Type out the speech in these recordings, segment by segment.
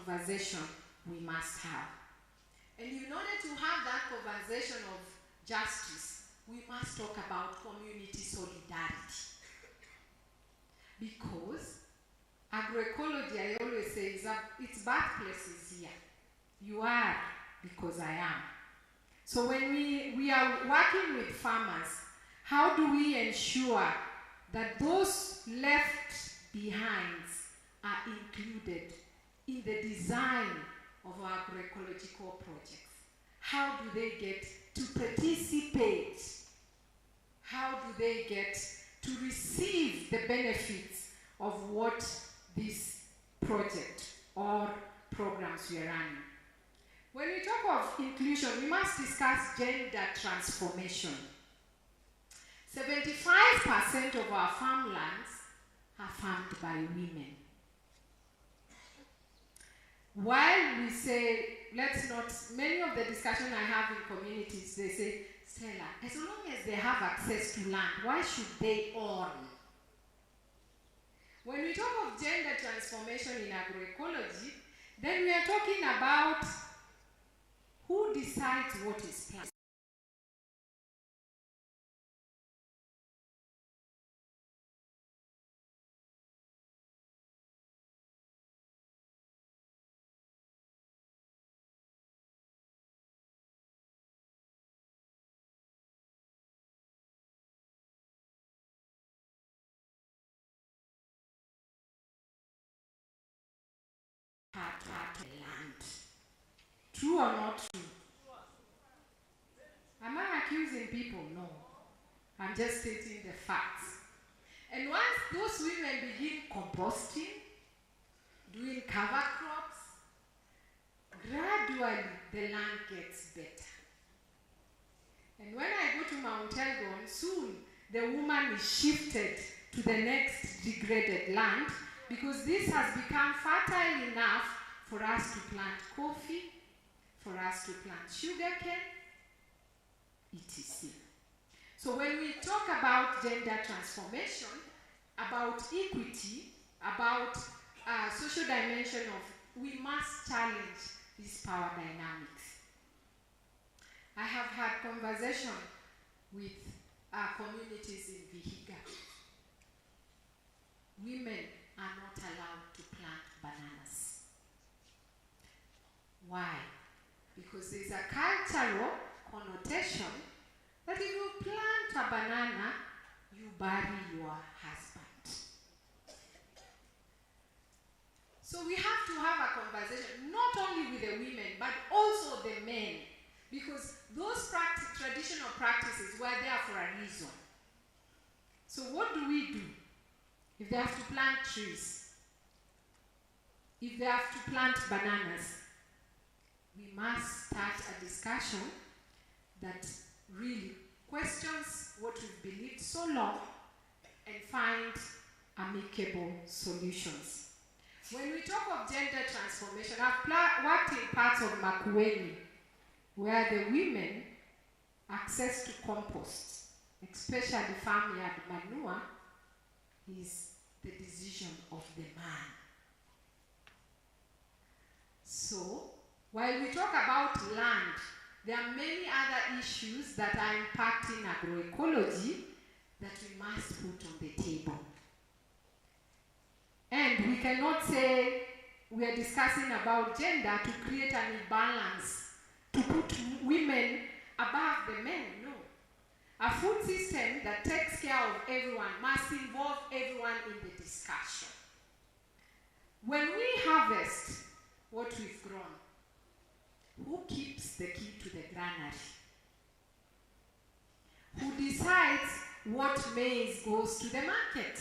conversation we must have. And in order to have that conversation of justice, we must talk about community solidarity. Because agroecology, I always say, its birthplace is here. You are because I am. So when we are working with farmers, how do we ensure that those left behind are included in the design of our agroecological projects? How do they get to participate? How do they get to receive the benefits of what this project or programs we are running? When we talk of inclusion, we must discuss gender transformation. 75% of our farmlands are farmed by women. While we say, let's not, many of the discussion I have in communities, they say, Stella, as long as they have access to land, why should they own? When we talk of gender transformation in agroecology, then we are talking about who decides what is planted. Land. True or not true? Am I accusing people? No. I'm just stating the facts. And once those women begin composting, doing cover crops, gradually the land gets better. And when I go to Mount Elgon, soon the woman is shifted to the next degraded land, because this has become fertile enough for us to plant coffee, for us to plant sugarcane, etc. So when we talk about gender transformation, about equity, about social dimension of, we must challenge these power dynamics. I have had conversation with communities in Vihiga. Women are not allowed to plant bananas. Why? Because there's a cultural connotation that if you plant a banana, you bury your husband. So we have to have a conversation, not only with the women, but also the men. Because those traditional practices were there for a reason. So what do we do? If they have to plant trees, if they have to plant bananas, we must start a discussion that really questions what we've believed so long and find amicable solutions. When we talk of gender transformation, I've worked in parts of Makueni where the women access to compost, especially farmyard manure, is the decision of the man. So, while we talk about land, there are many other issues that are impacting agroecology that we must put on the table. And we cannot say we are discussing about gender to create an imbalance, to put women above the men. No. A food system that takes care of everyone must involve everyone in the discussion. When we harvest what we've grown, who keeps the key to the granary? Who decides what maize goes to the market?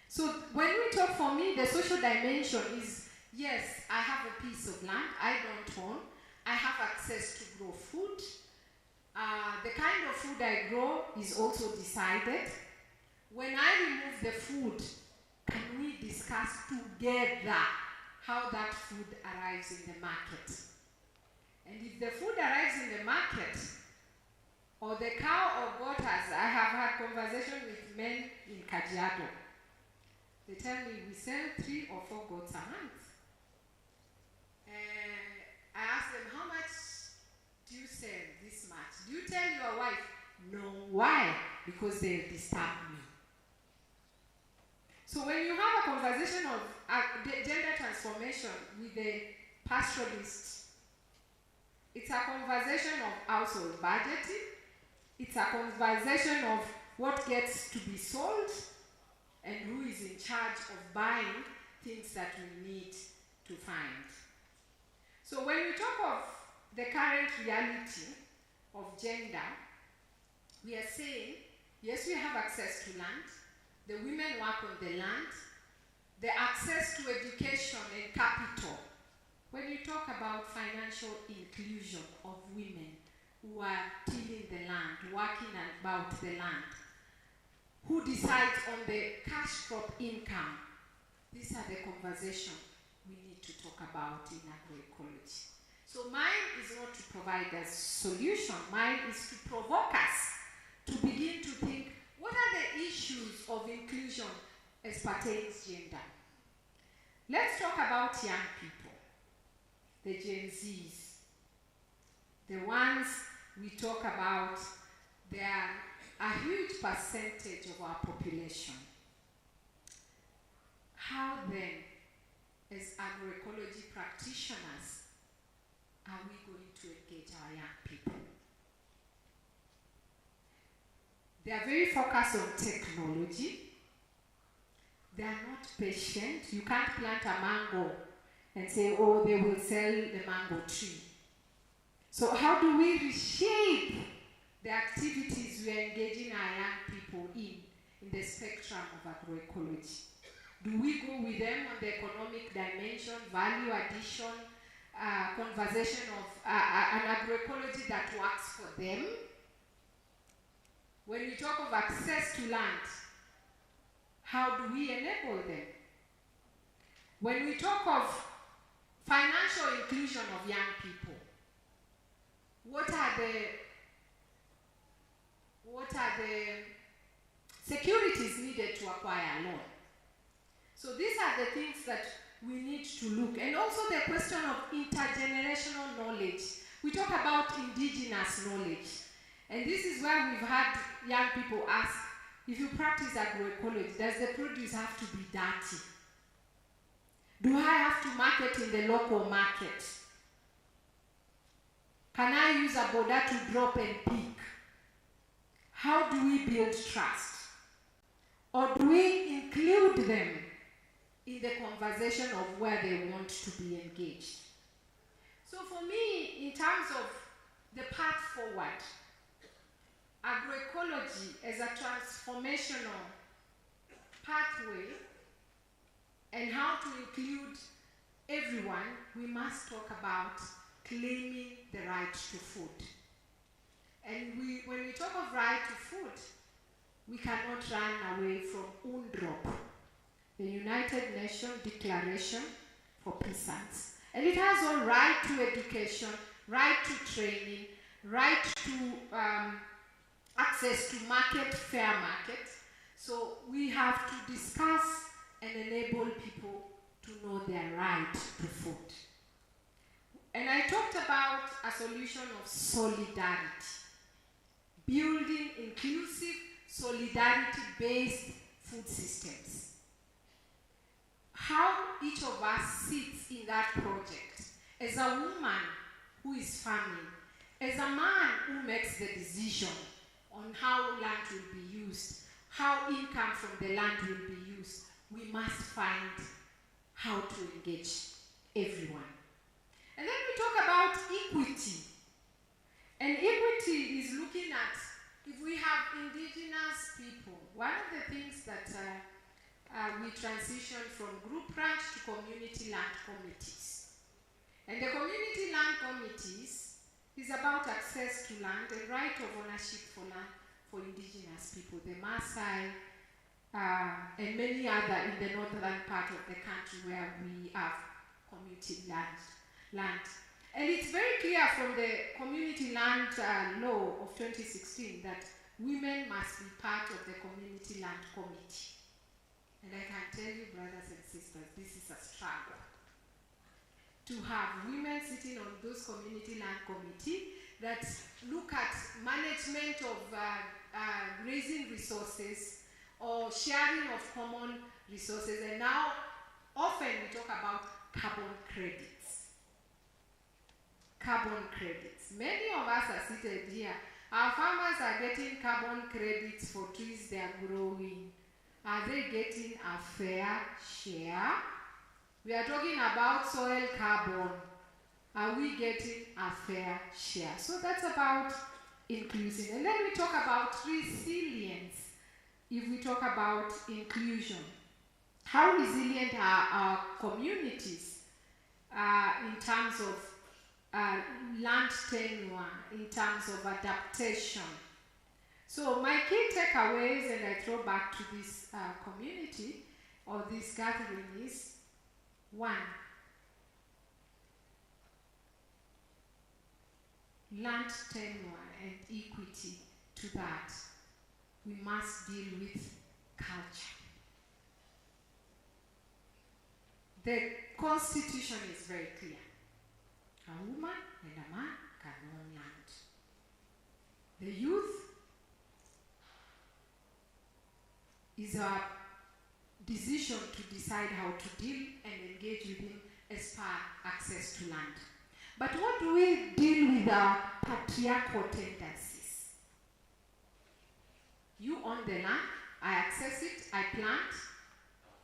So when we talk, for me, the social dimension is, yes, I have a piece of land, I don't own, I have access to grow food. The kind of food I grow is also decided. When I remove the food, can we discuss together how that food arrives in the market? And if the food arrives in the market, or the cow or goat, as I have had conversation with men in Kajiado, They tell me we sell 3 or 4 goats a month. I ask them, how much do you sell? This much. Do you tell your wife? No. Why? Because they'll disturb me. So when you have a conversation of gender transformation with the pastoralist, it's a conversation of household budgeting. It's a conversation of what gets to be sold and who is in charge of buying things that we need to find. So when we talk of the current reality of gender, we are saying, yes, we have access to land. The women work on the land. The access to education and capital. When you talk about financial inclusion of women who are tilling the land, working about the land, who decides on the cash crop income, these are the conversations we need to talk about in agroecology. So mine is not to provide a solution, mine is to provoke us to begin to think, what are the issues of inclusion as pertains gender? Let's talk about young people, the Gen Zs. The ones we talk about, they are a huge percentage of our population. How then, as agroecology practitioners, are we going to engage our young people? They are very focused on technology. They are not patient. You can't plant a mango and say, oh, they will sell the mango tree. So how do we reshape the activities we are engaging our young people in the spectrum of agroecology? Do we go with them on the economic dimension, value addition, conversation of an agroecology that works for them? When we talk of access to land, how do we enable them? When we talk of financial inclusion of young people, what are the securities needed to acquire a loan? So these are the things that we need to look. And also the question of intergenerational knowledge. We talk about indigenous knowledge. And this is where we've had young people ask, if you practice agroecology, does the produce have to be dirty? Do I have to market in the local market? Can I use a border to drop and pick? How do we build trust? Or do we include them in the conversation of where they want to be engaged? So for me, in terms of the path forward, agroecology as a transformational pathway and how to include everyone, we must talk about claiming the right to food. And when we talk of right to food, we cannot run away from UNDROP, the United Nations Declaration for Peasants. And it has all right to education, right to training, right to access to market, fair market. So we have to discuss and enable people to know their right to food. And I talked about a solution of solidarity, building inclusive, solidarity-based food systems. How each of us sits in that project, as a woman who is farming, as a man who makes the decision on how land will be used, how income from the land will be used, we must find how to engage everyone. And then we talk about equity. And equity is looking at, if we have indigenous people, one of the things that we transition from group ranch to community land committees. And the community land committees is about access to land and right of ownership for land for indigenous people, the Maasai, and many other in the northern part of the country where we have community land. And it's very clear from the community land law of 2016 that women must be part of the community land committee. And I can tell you, brothers and sisters, this is a struggle. To have women sitting on those community land committee that look at management of grazing resources or sharing of common resources. And now, often we talk about carbon credits. Carbon credits. Many of us are seated here. Our farmers are getting carbon credits for trees they are growing. Are they getting a fair share? We are talking about soil carbon. Are we getting a fair share? So that's about inclusion. And then we talk about resilience. If we talk about inclusion, how resilient are our communities in terms of land tenure, in terms of adaptation? So my key takeaways, and I throw back to this community or this gathering, is 1, land tenure and equity. To that, we must deal with culture. The Constitution is very clear. A woman and a man can own land. The youth is our decision to decide how to deal and engage with him as per access to land. But what do we deal with our patriarchal tendencies? You own the land, I access it, I plant,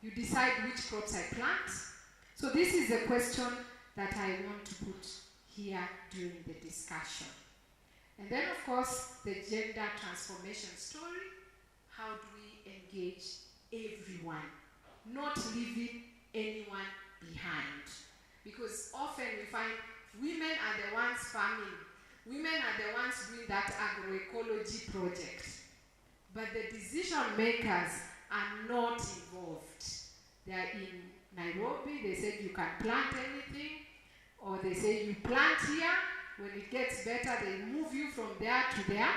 you decide which crops I plant. So this is a question that I want to put here during the discussion. And then, of course, the gender transformation story. How do we engage everyone, not leaving anyone behind? Because often we find women are the ones farming, women are the ones doing that agroecology project, but the decision makers are not involved. They are in Nairobi, they said you can plant anything, or they say you plant here, when it gets better they move you from there to there.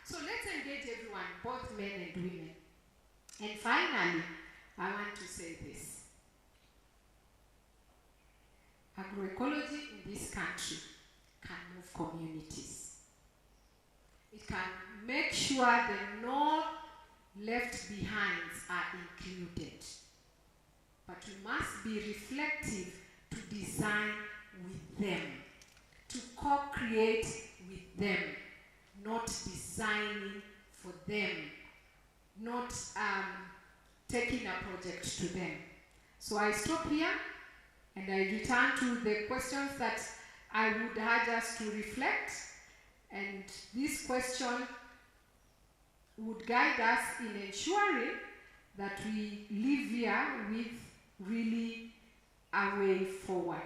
So let's engage everyone, both men and women. And finally, I want to say this. Agroecology in this country can move communities. It can make sure the no left behinds are included. But we must be reflective to design with them, to co-create with them, not designing for them, not taking a project to them. So I stop here and I return to the questions that I would urge us to reflect. And this question would guide us in ensuring that we live here with really a way forward.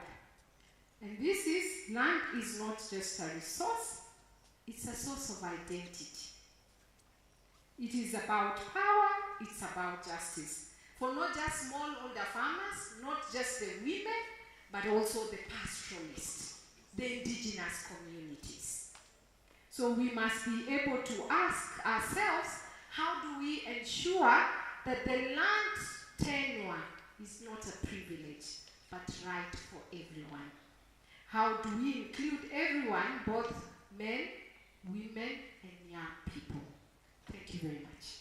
And this is, land is not just a resource, it's a source of identity. It is about power, it's about justice. For not just smallholder farmers, not just the women, but also the pastoralists, the indigenous communities. So we must be able to ask ourselves, how do we ensure that the land tenure is not a privilege, but right for everyone? How do we include everyone, both men, women, and young people? Thank you very much.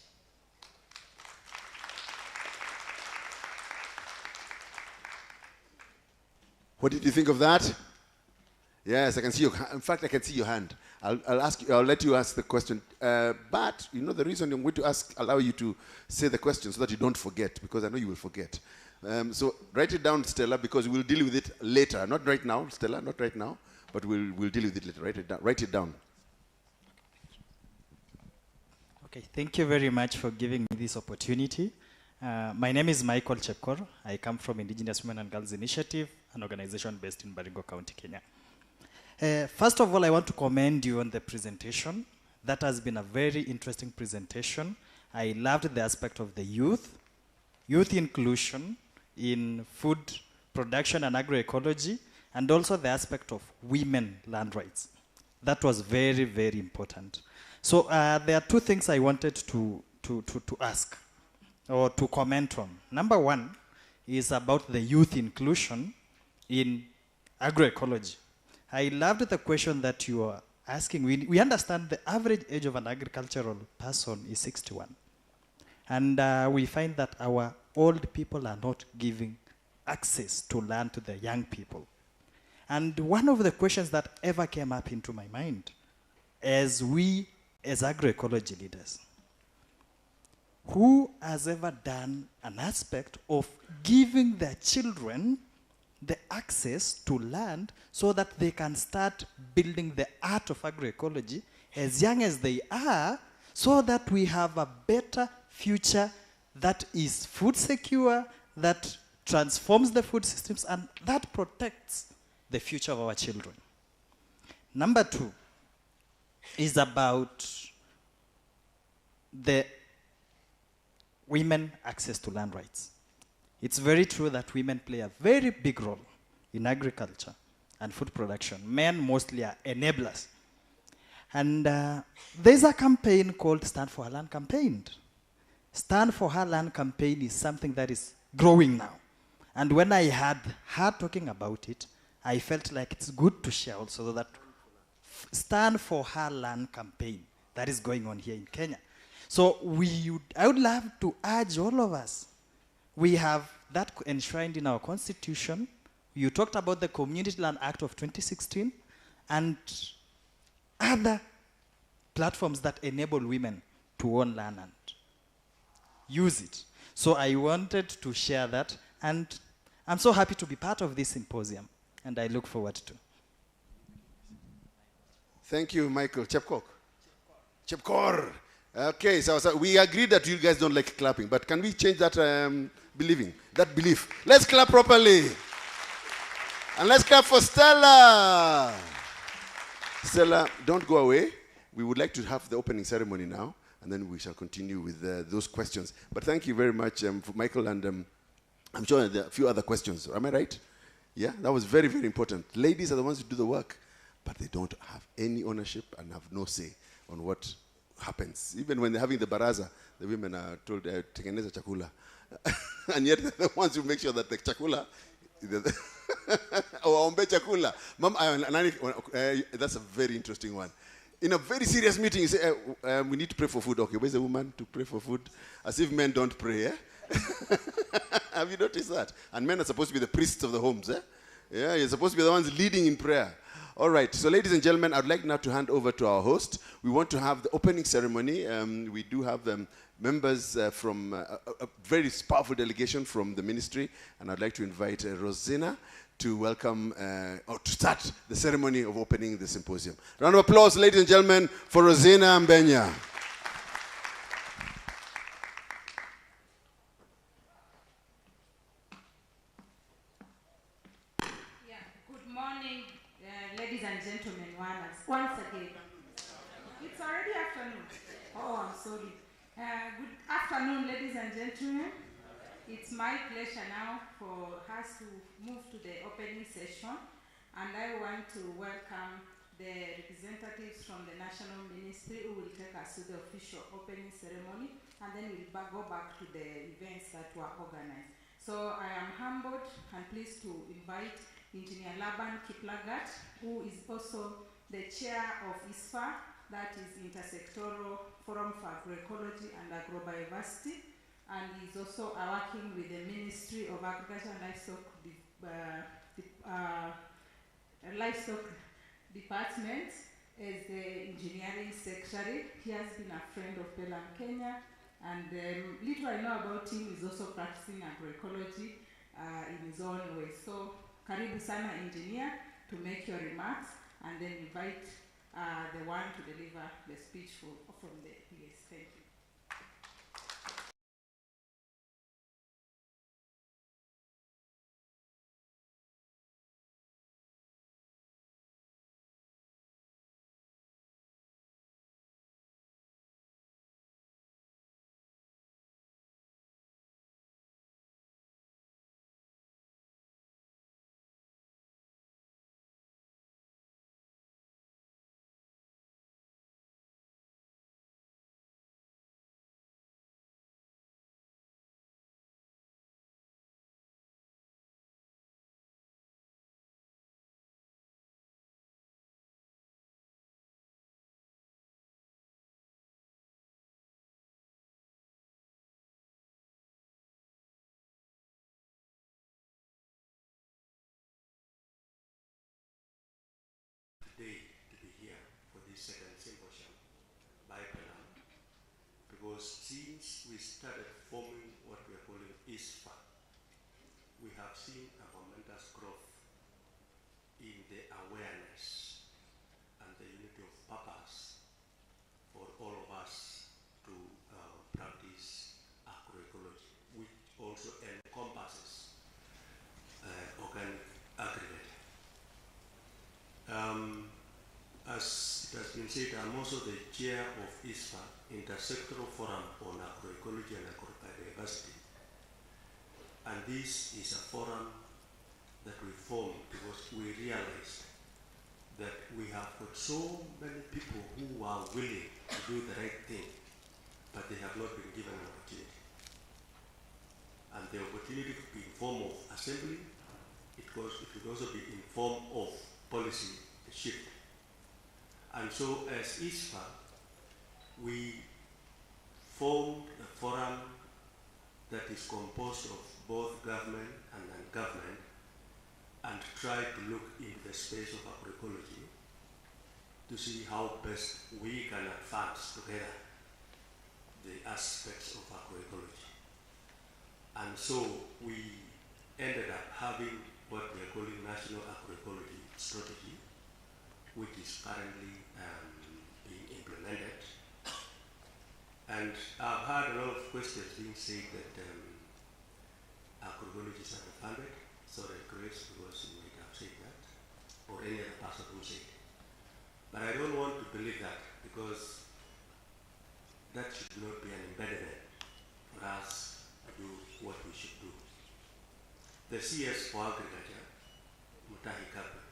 What did you think of that? Yes, I can see your. In fact, I can see your hand. I'll ask you. I'll let you ask the question. But you know the reason I'm going to allow you to say the question so that you don't forget, because I know you will forget. So write it down, Stella, because we'll deal with it later. Not right now, Stella. Not right now, but we'll deal with it later. Write it down. Write it down. Okay. Thank you very much for giving me this opportunity. My name is Michael Chepkor. I come from Indigenous Women and Girls Initiative, an organization based in Baringo County, Kenya. First of all, I want to commend you on the presentation. That has been a very interesting presentation. I loved the aspect of the youth inclusion in food production and agroecology, and also the aspect of women land rights. That was very, very important. So there are two things I wanted to ask. or to comment on. Number one is about the youth inclusion in agroecology. I loved the question that you are asking. We understand the average age of an agricultural person is 61. And we find that our old people are not giving access to land to the young people. And one of the questions that ever came up into my mind as agroecology leaders, who has ever done an aspect of giving their children the access to land so that they can start building the art of agroecology as young as they are, so that we have a better future that is food secure, that transforms the food systems, and that protects the future of our children. Number two is about the women access to land rights. It's very true that women play a very big role in agriculture and food production. Men mostly are enablers. And there's a campaign called Stand for Her Land campaign. Stand for Her Land campaign is something that is growing now. And when I had her talking about it, I felt like it's good to share also that Stand for Her Land campaign that is going on here in Kenya. So I would love to urge all of us. We have that enshrined in our constitution. You talked about the Community Land Act of 2016 and other platforms that enable women to own land and use it. So I wanted to share that, and I'm so happy to be part of this symposium, and I look forward to. Thank you, Michael. Chepkor. Okay, so we agreed that you guys don't like clapping, but can we change that belief? Let's clap properly. And let's clap for Stella. Stella, don't go away. We would like to have the opening ceremony now, and then we shall continue with those questions. But thank you very much, for Michael, and I'm sure there are a few other questions. Am I right? Yeah, that was very, very important. Ladies are the ones who do the work, but they don't have any ownership and have no say on what happens. Even when they're having the baraza, the women are told, tengeneza chakula. And yet they're the ones who make sure that the chakula, waombe chakula. That's a very interesting one. In a very serious meeting, you say, we need to pray for food. Okay, where's the woman to pray for food? As if men don't pray, eh? Have you noticed that? And men are supposed to be the priests of the homes, eh? Yeah, you're supposed to be the ones leading in prayer. All right, so ladies and gentlemen, I'd like now to hand over to our host. We want to have the opening ceremony. We do have members from a very powerful delegation from the ministry, and I'd like to invite Rosina to welcome, or to start the ceremony of opening the symposium. Round of applause, ladies and gentlemen, for Rosina Mbenya. Ladies and gentlemen, once again. It's already afternoon. Oh, I'm sorry. Good afternoon, ladies and gentlemen. It's my pleasure now for us to move to the opening session, and I want to welcome the representatives from the National Ministry who will take us to the official opening ceremony, and then we'll go back to the events that were organized. So I am humbled and pleased to invite Engineer Laban Kiplagat, who is also the chair of ISFA, that is Intersectoral Forum for Agroecology and Agrobiodiversity, and he's also working with the Ministry of Agriculture and Livestock Department as the engineering secretary. He has been a friend of Pelam Kenya, and little I know about him is also practicing agroecology in his own way. So, karibu sana engineer to make your remarks, and then invite the one to deliver the speech from the PS. Thank you. this second symposium by Penang, because since we started forming what we are calling ISFA, we have seen a momentous growth in the awareness and the unity of purpose for all of us to practice agroecology, which also encompasses organic agriculture. As it has been said, I'm also the chair of ISFA, Intersectoral Forum on Agroecology and Agrobiodiversity. And this is a forum that we formed because we realized that we have got so many people who are willing to do the right thing, but they have not been given an opportunity. And the opportunity could be in form of assembly, it could also be in form of policy shift. And so as ISFA, we formed a forum that is composed of both government and non-government, and try to look into the space of agroecology to see how best we can advance together the aspects of agroecology. And so we ended up having what we are calling National Agroecology Strategy, which is currently being implemented. And I've heard a lot of questions being said that agroecology is underfunded. Sorry, Grace, because you might have said that, or any other person who said it. But I don't want to believe that, because that should not be an impediment for us to do what we should do. The CS for Agriculture, Mutahi Kapi,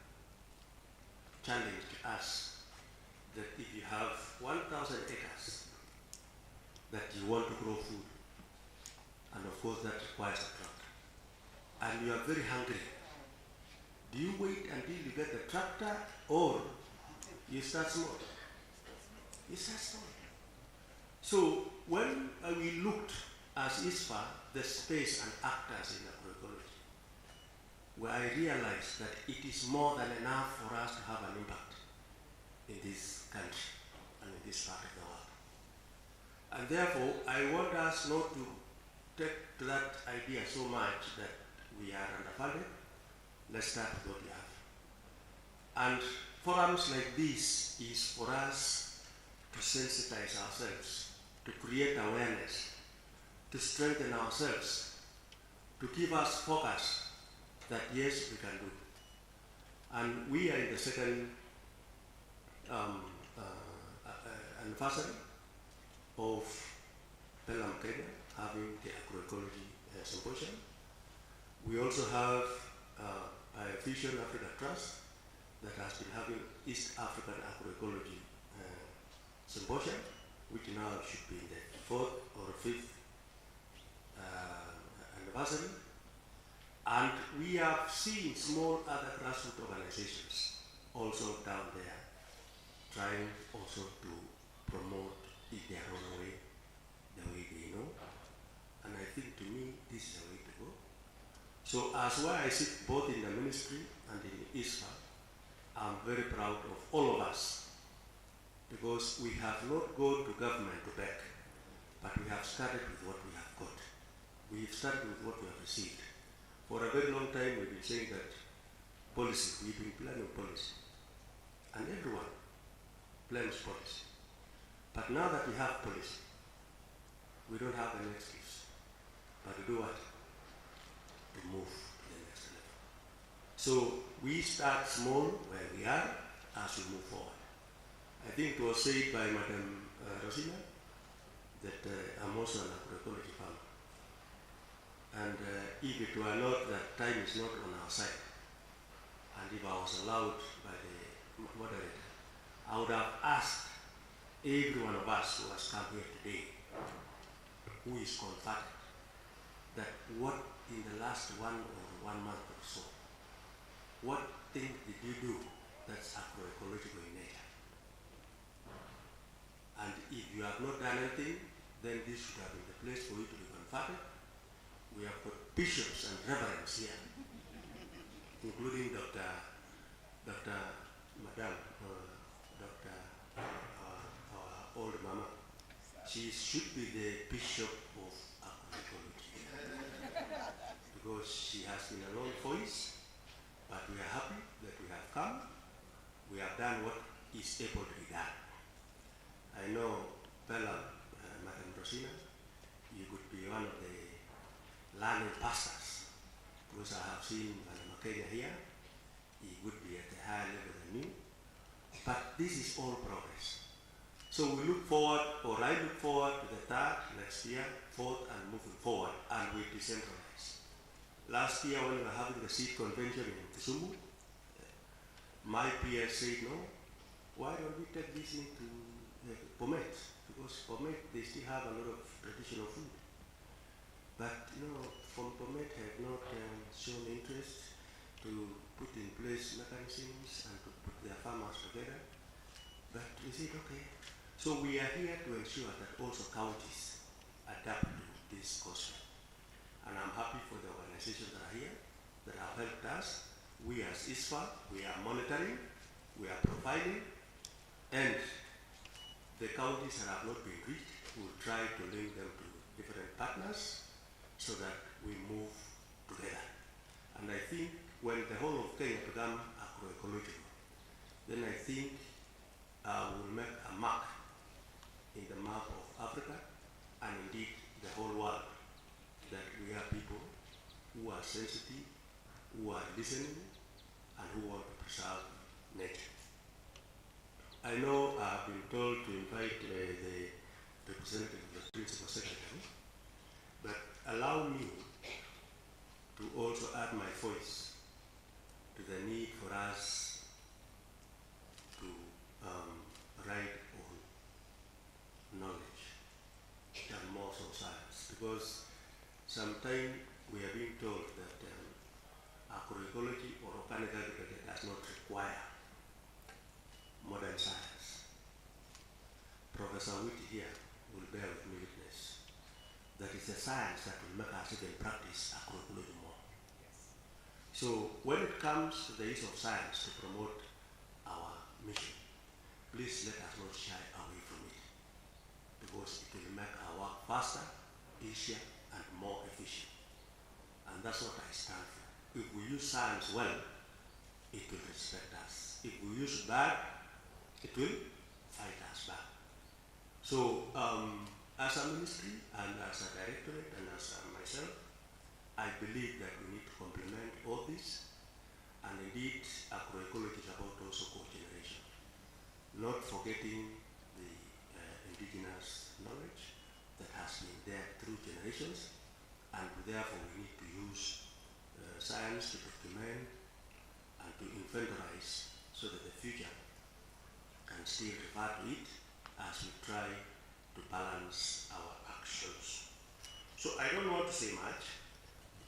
challenged us that if you have 1,000 acres that you want to grow food, and of course that requires a tractor, and you are very hungry, do you wait until you get the tractor, or you start small? You start small. So when we looked as ISFA, the space and actors in agroecology, where I realized that it is more than enough for us to have an impact in this country and in this part of the world. And therefore, I want us not to take to that idea so much that we are underfunded. Let's start with what we have. And forums like this is for us to sensitize ourselves, to create awareness, to strengthen ourselves, to give us focus that yes, we can do. And we are in the second anniversary of Pelham, Kenya, having the Agroecology Symposium. We also have a Vision Africa Trust that has been having East African Agroecology Symposium, which now should be in the 4th or 5th anniversary. And we have seen small other grassroots organizations also down there trying also to promote in their own way, the way they know. And I think to me, this is the way to go. So as why I sit both in the ministry and in ISFA, I'm very proud of all of us, because we have not gone to government to beg, but we have started with what we have got. We've started with what we have received. For a very long time, we've been saying that policy, we've been planning policy. And everyone plans policy. But now that we have policy, we don't have an excuse. But to do what? To move to the next level. So we start small where we are as we move forward. I think it was said by Madam Rosina that I'm also an agroecology farmer. And if it were not that time is not on our side, and if I was allowed by the moderator, I would have asked every one of us who has come here today, who is confided, that what in the last 1 month or so, what thing did you do that's agroecological in nature? And if you have not done anything, then this should have been the place for you to be confided. We have got bishops and reverends here, including Dr. Madam, Dr. old mama. She should be the bishop of agroecology because she has been a lone voice, but we are happy that we have come. We have done what is able to be done. I know Bella, Madam Rosina, you could be one of the learning pastors because I have seen Madam Makenya here. He would be at a higher level than me. But this is all progress. So we look forward, or I look forward to the third next year, fourth, and moving forward, and we decentralize. Last year when we were having the seed convention in Kisumu, my peers said, no, why don't we take this into Bomet? Because Bomet, they still have a lot of traditional food. But, from Bomet have not shown interest to put in place mechanisms and to put their farmers together. But we said, okay. So we are here to ensure that also counties adapt to this gospel. And I'm happy for the organizations that are here, that have helped us. We as ISFA, we are monitoring, we are providing, and the counties that have not been reached, we'll try to link them to different partners so that we move together. And I think when the whole of Kenya become agroecological, then I think we'll make a mark in the map of Africa and indeed the whole world that we are people who are sensitive, who are listening, and who want to preserve nature. I know I've been told to invite the representative of the Principal Secretary, but allow me to also add my voice to the need for us to write on knowledge and more so science, because sometimes we are being told that agroecology or organic agriculture does not require modern science. Professor Witty here will bear with me witness that it's a science that will make us even practice agroecology more. Yes. So when it comes to the use of science to promote our mission, please let us not shy away from it, because it will make our work faster, easier, and more efficient. And that's what I stand for. If we use science well, it will respect us. If we use it bad, it will fight us back. So, as a ministry, and as a directorate, and as myself, I believe that we need to complement all this. And indeed, agroecology is about also co-generation. Not forgetting the indigenous knowledge that has been there through generations, and therefore we need to use science to document and to inventorize so that the future can still refer to it as we try to balance our actions. So I don't want to say much.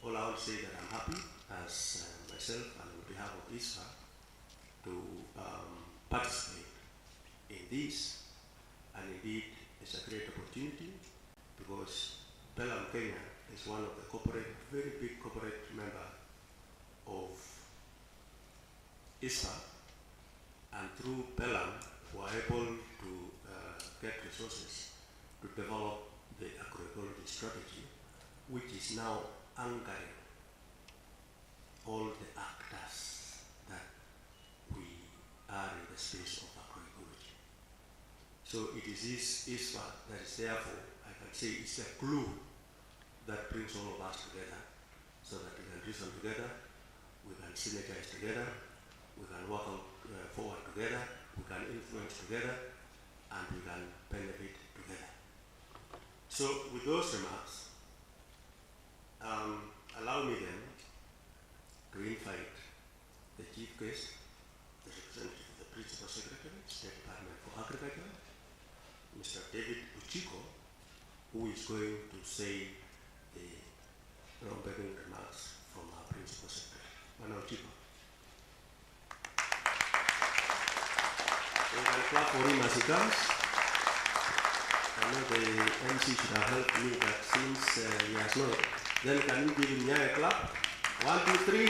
All I will say that I'm happy as myself and on behalf of ISFA to participate in this, and indeed it's a great opportunity because Pelham Kenya is one of the very big corporate member of ISFA, and through Pelham we are able to get resources to develop the agroecology strategy, which is now anchoring all the actors that we are in the space of agroecology. So it is this ISFA that is therefore, I can say, it's a glue that brings all of us together so that we can reason together, we can synergize together, we can work forward together, we can influence together, and we can benefit together. So with those remarks, allow me then to invite the Chief Guest, the representative of the Principal Secretary, State Department for Agriculture, Mr. David Uchiko, who is going to say the beginning remarks from our Principal Secretary. Mr. Uchiko. We can clap for him as he comes. I know the MC should have helped me, but since he has not, then can you give him a clap? 1, 2, 3.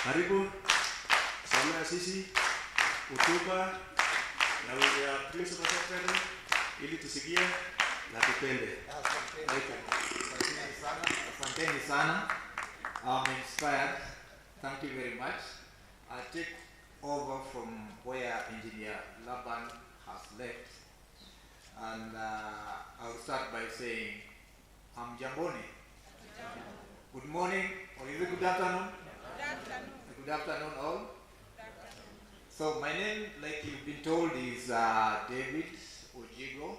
Karibu. Samia Sisi. Utuba. na wewe principal secretary ili tusikie na tupende. Asanteni sana. I'm inspired. Thank you very much. I take over from where Engineer Laban has left. And I'll start by saying, I'm Jamboni. Good morning, or is it good afternoon? Good afternoon. Good afternoon all. So my name, like you've been told, is David Ojigo.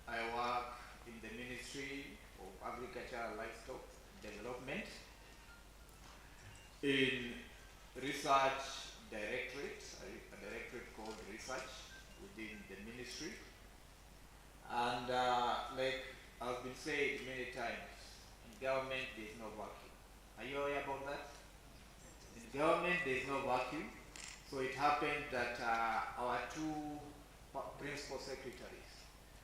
I work in the Ministry of Agriculture and Livestock Development in Research Directorate, a directorate called Research within the ministry. And like I've been saying many times, in government there is no vacuum. Are you aware about that? In government there is no vacuum. So it happened that our two principal secretaries,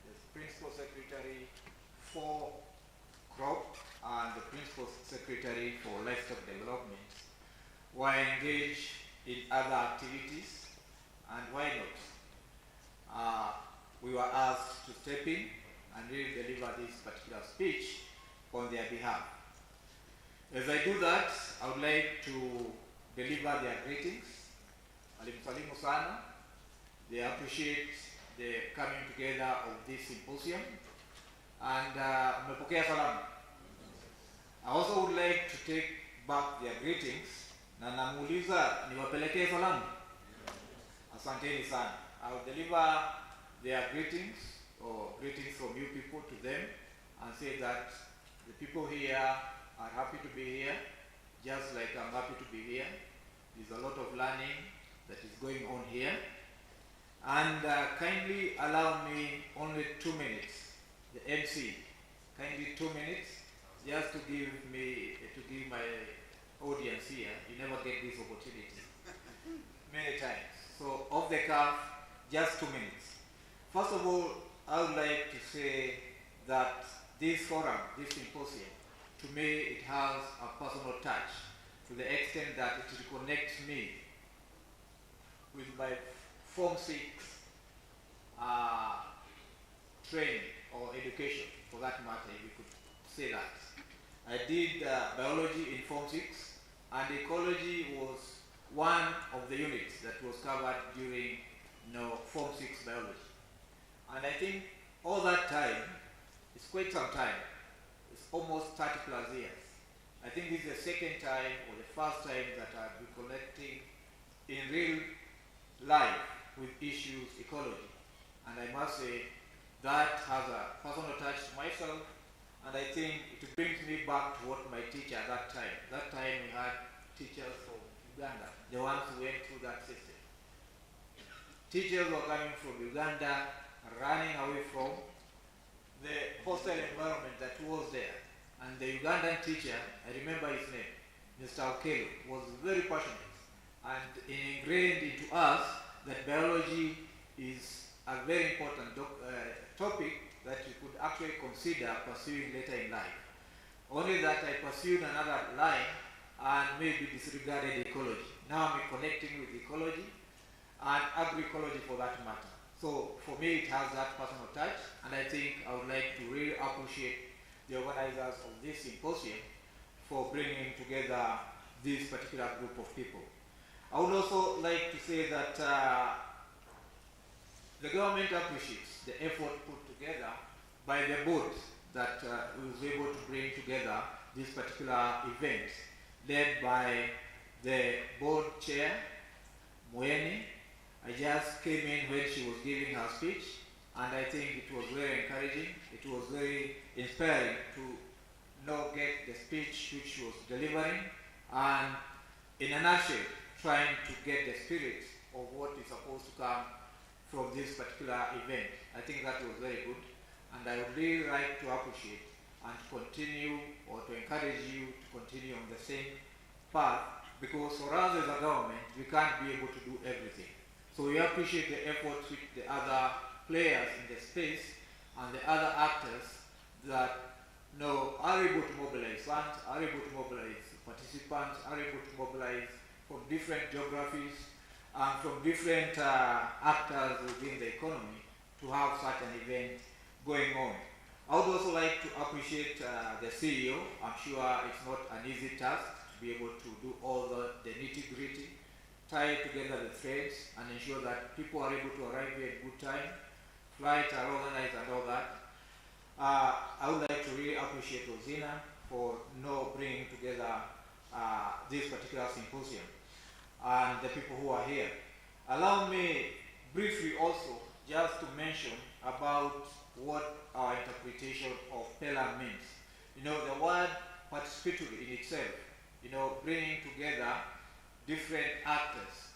the principal secretary for crop and the principal secretary for livestock development, were engaged in other activities, and why not? We were asked to step in and really deliver this particular speech on their behalf. As I do that, I would like to deliver their greetings. Salimu sana. They appreciate the coming together of this symposium. And mmepokea salamu. I also would like to take back their greetings. Na namuuliza niwapelekee salamu. Asanteni sana. I will deliver their greetings or greetings from you people to them and say that the people here are happy to be here, just like I'm happy to be here. There's a lot of learning that is going on here. And kindly allow me only 2 minutes, the MC, kindly 2 minutes, just to give my audience here. You never get this opportunity many times. So off the cuff, just 2 minutes. First of all, I would like to say that this forum, this symposium, to me it has a personal touch to the extent that it reconnects me with my Form 6 training or education, for that matter, if you could say that. I did biology in Form 6, and ecology was one of the units that was covered during Form 6 biology. And I think all that time, it's quite some time, it's almost 30 plus years. I think this is the second time or the first time that I've been connecting in real life with issues ecology. And I must say that has a personal touch to myself, and I think it brings me back to what my teacher at that time. That time we had teachers from Uganda, the ones who went through that system. Teachers were coming from Uganda, running away from the hostile environment that was there. And the Ugandan teacher, I remember his name, Mr. Okelo, was very passionate and ingrained into us that biology is a very important topic that you could actually consider pursuing later in life. Only that I pursued another line and maybe disregarded ecology. Now I'm connecting with ecology and agroecology for that matter. So for me it has that personal touch, and I think I would like to really appreciate the organizers of this symposium for bringing together this particular group of people. I would also like to say that the government appreciates the effort put together by the board that was able to bring together this particular event, led by the board chair, Mweni. I just came in when she was giving her speech, and I think it was very encouraging. It was very inspiring to get the speech which she was delivering, and in a nutshell, trying to get the spirit of what is supposed to come from this particular event. I think that was very good, and I would really like to appreciate and continue, or to encourage you to continue on the same path, because for us as a government, we can't be able to do everything. So we appreciate the efforts which the other players in the space and the other actors that are able to mobilize funds, are able to mobilize participants, are able to mobilize from different geographies and from different actors within the economy to have such an event going on. I would also like to appreciate the CEO. I'm sure it's not an easy task to be able to do all the nitty-gritty, tie together the threads, and ensure that people are able to arrive here at good time, flights are organized and all that. I would like to really appreciate Rosina for bringing together this particular symposium and the people who are here. Allow me briefly also just to mention about what our interpretation of PELA means. You know, the word participatory in itself, you know, bringing together different actors.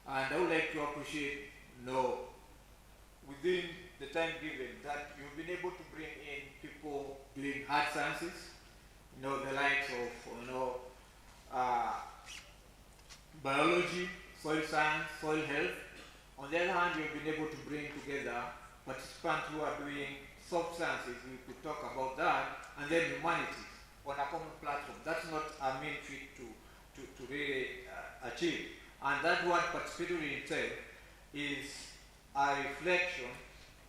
And I would like to appreciate, you know, within the time given, that you've been able to bring in people doing hard sciences, you know, the likes of, you know, biology, soil science, soil health. On the other hand, you've been able to bring together participants who are doing soft sciences, we could talk about that, and then humanities on a common platform. That's not a mean feat to really achieve. And that word participatory in itself is a reflection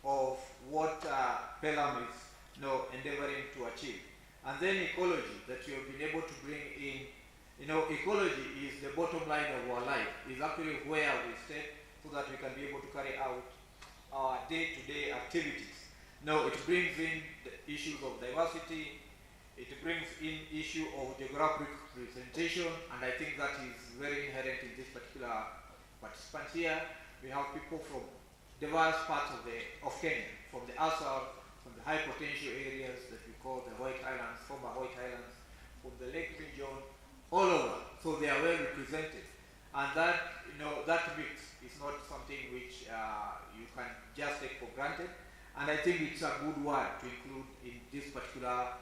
of what Pelham is, you know, endeavoring to achieve. And then ecology, that you have been able to bring in. You know, ecology is the bottom line of our life. It's actually where we step so that we can be able to carry out our day-to-day activities. Now, it brings in the issues of diversity, it brings in issue of geographic representation, and I think that is very inherent in this particular participants here. We have people from diverse parts of Kenya, from the Asal, from the high potential areas that we call the White Islands, former White Islands, from the Lake region, all over. So they are well represented. And that, you know, that mix is not something which you can just take for granted. And I think it's a good word to include in this particular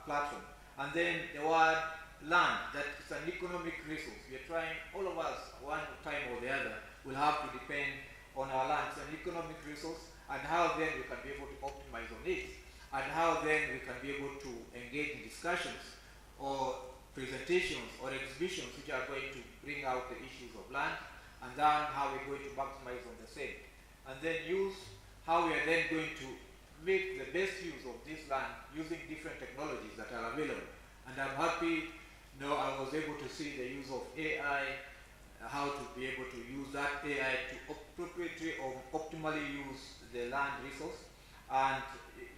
platform. And then the word land, that is an economic resource. We are trying, all of us, one time or the other, will have to depend on our land. It's an economic resource, and how then we can be able to optimize on it, and how then we can be able to engage in discussions or presentations or exhibitions which are going to bring out the issues of land, and then how we're going to maximize on the same. And then use how we are then going to make the best use of this land using different technologies that are available. And I'm happy, you know, I was able to see the use of AI, how to be able to use that AI to appropriately or optimally use the land resource, and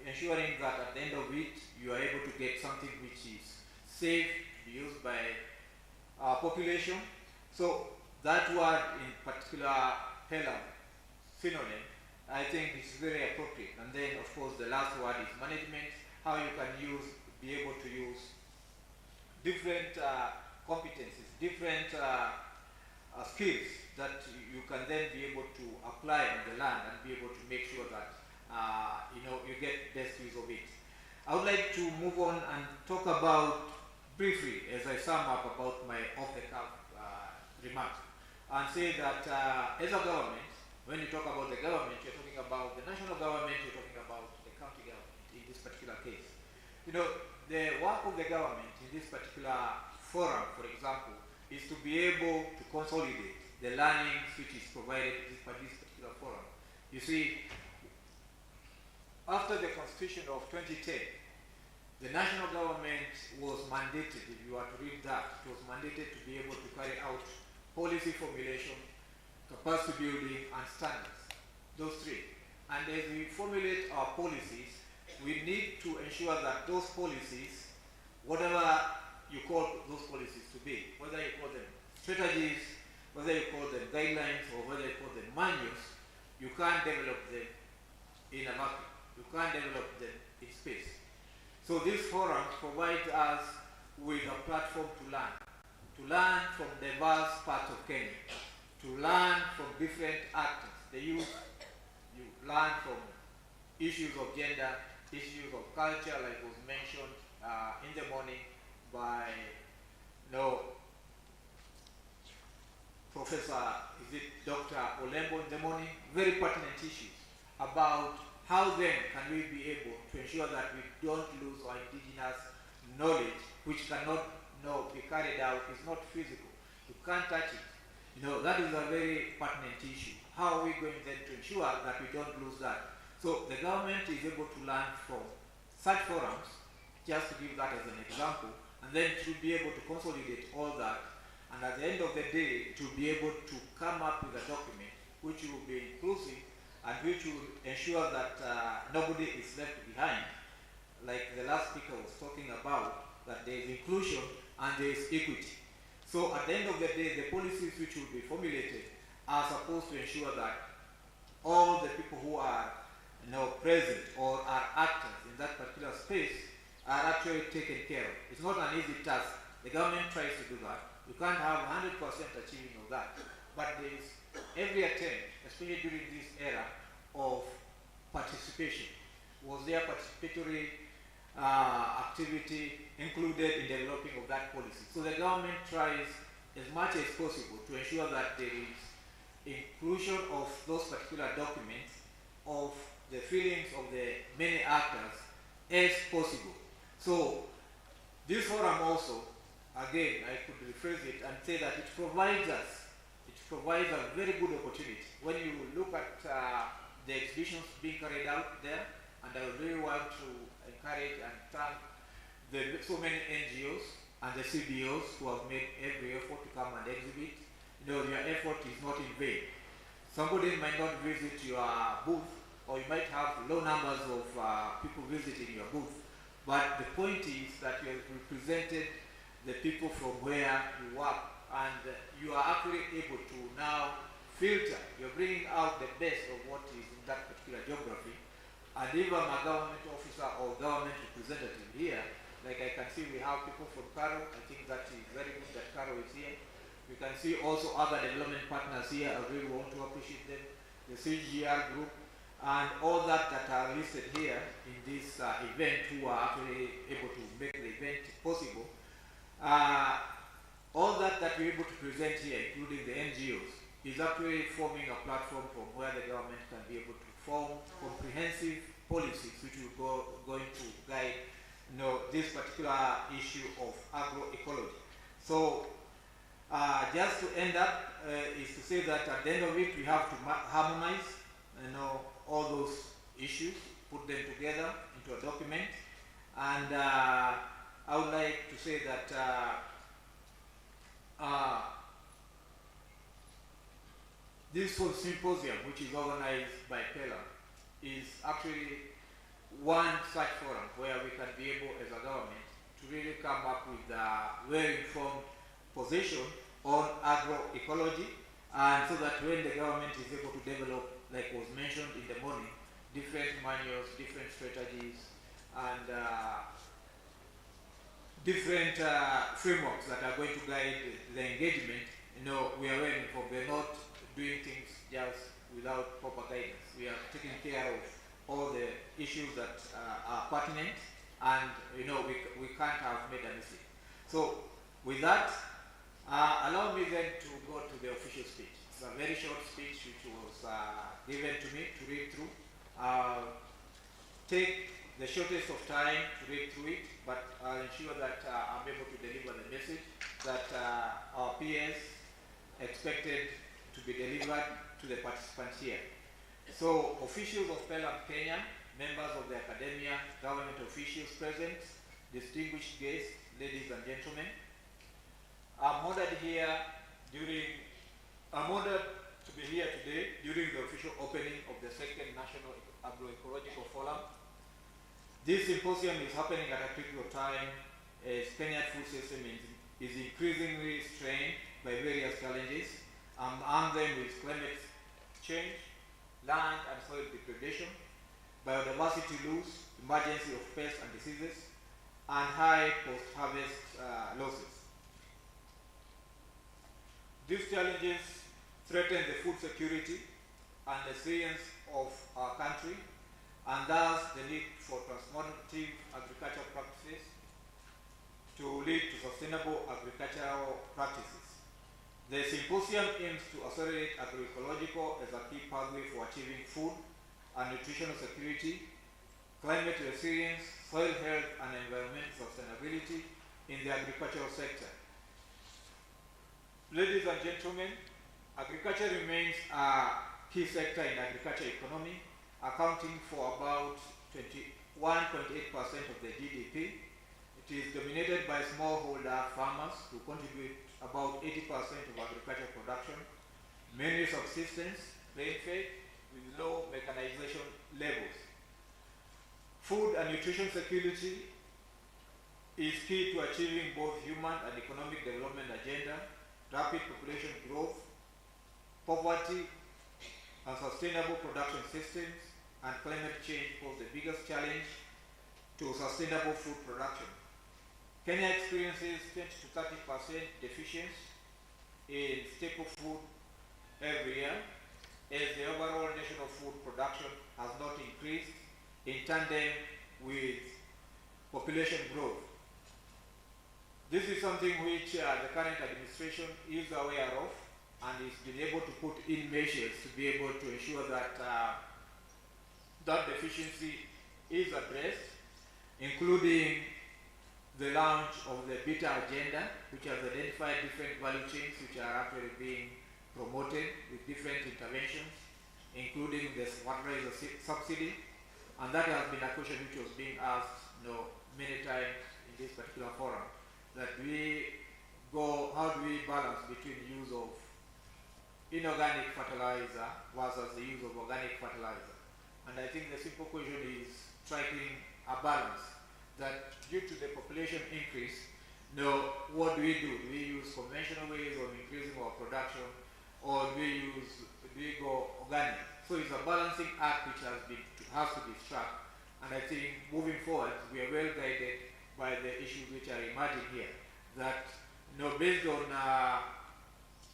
ensuring that at the end of it, you are able to get something which is safe to be used by our population. So that word in particular, Pelham, synonym, I think is very appropriate. And then, of course, the last word is management, how you can be able to use different competencies, different skills that you can then be able to apply on the land and be able to make sure that you know, you get best use of it. I would like to move on and talk about briefly, as I sum up, about my off-the-cuff remarks, and say that as a government, when you talk about the government, you're talking about the national government, you're talking about the county government in this particular case. You know, the work of the government in this particular forum, for example, is to be able to consolidate the learnings which is provided by this particular forum. You see, after the Constitution of 2010, the national government was mandated, if you are to read that, it was mandated to be able to carry out policy formulation, capacity building, and standards, those three. And as we formulate our policies, we need to ensure that those policies, whatever you call those policies to be, whether you call them strategies, whether you call them guidelines, or whether you call them manuals, you can't develop them in a vacuum. You can't develop them in space. So this forum provides us with a platform to learn from diverse parts of Kenya, to learn from different actors. You learn from issues of gender, issues of culture, like was mentioned in the morning by Professor, Dr. Olembo in the morning, very pertinent issues about how then can we be able to ensure that we don't lose our indigenous knowledge, which cannot be carried out, is not physical. You can't touch it. That is a very pertinent issue. How are we going then to ensure that we don't lose that? So the government is able to learn from such forums, just to give that as an example, and then to be able to consolidate all that, and at the end of the day, to be able to come up with a document which will be inclusive and which will ensure that nobody is left behind, like the last speaker was talking about, that there is inclusion and there is equity. So at the end of the day, the policies which will be formulated are supposed to ensure that all the people who are present or are actors in that particular space are actually taken care of. It's not an easy task. The government tries to do that. You can't have 100% achieving of that. But there is every attempt, especially during this era of participation. Was there participatory activity included in developing of that policy? So the government tries as much as possible to ensure that there is inclusion of those particular documents, of the feelings of the many actors as possible. So this forum also, again, I could rephrase it and say that it provides a very good opportunity. When you look at the exhibitions being carried out there, and I would really want to encourage and thank so many NGOs and the CBOs who have made every effort to come and exhibit. Your effort is not in vain. Somebody might not visit your booth, or you might have low numbers of people visiting your booth, but the point is that you have represented the people from where you work, and you are actually able to now filter. You're bringing out the best of what is in that particular geography. And if I'm a government officer or government representative here, like I can see we have people from Karo. I think that is very good that Karo is here. We can see also other development partners here. I really want to appreciate them. The CGR group and all that are listed here in this event, who are actually able to make the event possible. All that we're able to present here, including the NGOs, is actually forming a platform from where the government can be able to form comprehensive policies which will going to guide this particular issue of agroecology. So just to end up is to say that at the end of it, we have to harmonize all those issues, put them together into a document, and I would like to say that this whole symposium, which is organized by PELA, is actually one such forum where we can be able, as a government, to really come up with a well-informed position on agroecology, and so that when the government is able to develop, like was mentioned in the morning, different manuals, different strategies, and different frameworks that are going to guide the engagement, we are well informed. We're not doing things just without proper guidance. We are taking care of all the issues that are pertinent, and we can't have made a mistake. So with that, allow me then to go to the official speech. It's a very short speech which was given to me to read through. Take the shortest of time to read through it, but I'll ensure that I'm able to deliver the message that our peers expected to be delivered to the participants here. So, officials of PELAM Kenya, members of the academia, government officials present, distinguished guests, ladies and gentlemen, I'm honored to be here today during the official opening of the second National Agroecological Forum. This symposium is happening at a critical time as Kenya's food system is increasingly strained by various challenges. Among them is climate change, land and soil degradation, biodiversity loss, emergency of pests and diseases, and high post-harvest losses. These challenges threaten the food security and resilience of our country, and thus the need for transformative agricultural practices to lead to sustainable agricultural practices. The symposium aims to accelerate agroecological as a key pathway for achieving food and nutritional security, climate resilience, soil health, and environmental sustainability in the agricultural sector. Ladies and gentlemen, Agriculture remains a key sector in agriculture economy, accounting for about 21.8% of the GDP. It is dominated by smallholder farmers who contribute about 80% of agricultural production, mainly subsistence, grain-fed, with low mechanization levels. Food and nutrition security is key to achieving both human and economic development agenda. Rapid population growth, poverty, unsustainable production systems, and climate change pose the biggest challenge to sustainable food production. Kenya experiences 20 to 30% deficiency in staple food every year, as the overall national food production has not increased in tandem with population growth. This is something which the current administration is aware of and is been able to put in measures to be able to ensure that that deficiency is addressed, including the launch of the beta agenda, which has identified different value chains which are actually being promoted with different interventions, including the fertilizer subsidy, and that has been a question which was being asked many times in this particular forum, that how do we balance between the use of inorganic fertilizer versus the use of organic fertilizer. And I think the simple question is striking a balance that due to the population increase, what do we do? Do we use conventional ways of increasing our production, or do we go organic? So it's a balancing act which has to be struck. And I think moving forward, we are well guided by the issues which are emerging here. That based on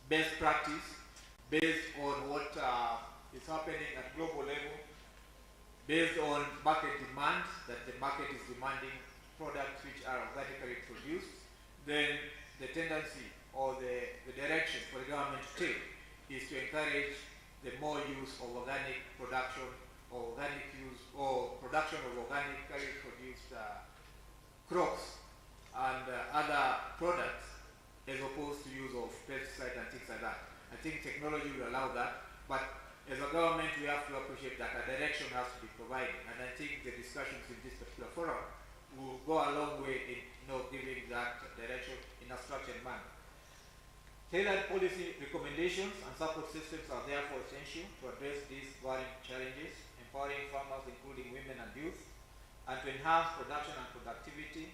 best practice, based on what is happening at global level, based on market demand, that the market is demanding products which are organically produced, then the tendency or the direction for the government to take is to encourage the more use of organic production or organic use or production of organically produced crops and other products, as opposed to use of pesticides and things like that. I think technology will allow that, but as a government, we have to appreciate that a direction has to be provided, and I think the discussions in this particular forum will go a long way in giving that direction in a structured manner. Tailored policy recommendations and support systems are therefore essential to address these varying challenges, empowering farmers, including women and youth, and to enhance production and productivity,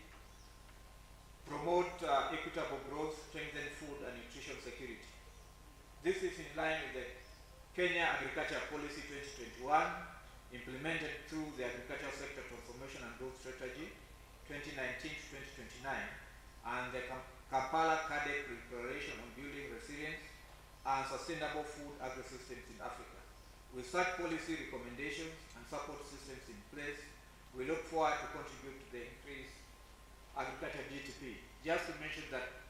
promote equitable growth, strengthen food and nutrition security. This is in line with the Kenya Agriculture Policy 2021, implemented through the Agricultural Sector Transformation and Growth Strategy 2019 to 2029, and the Kampala Cadet Declaration on Building Resilience and Sustainable Food Agrosystems in Africa. With such policy recommendations and support systems in place, we look forward to contribute to the increased agriculture GDP. Just to mention that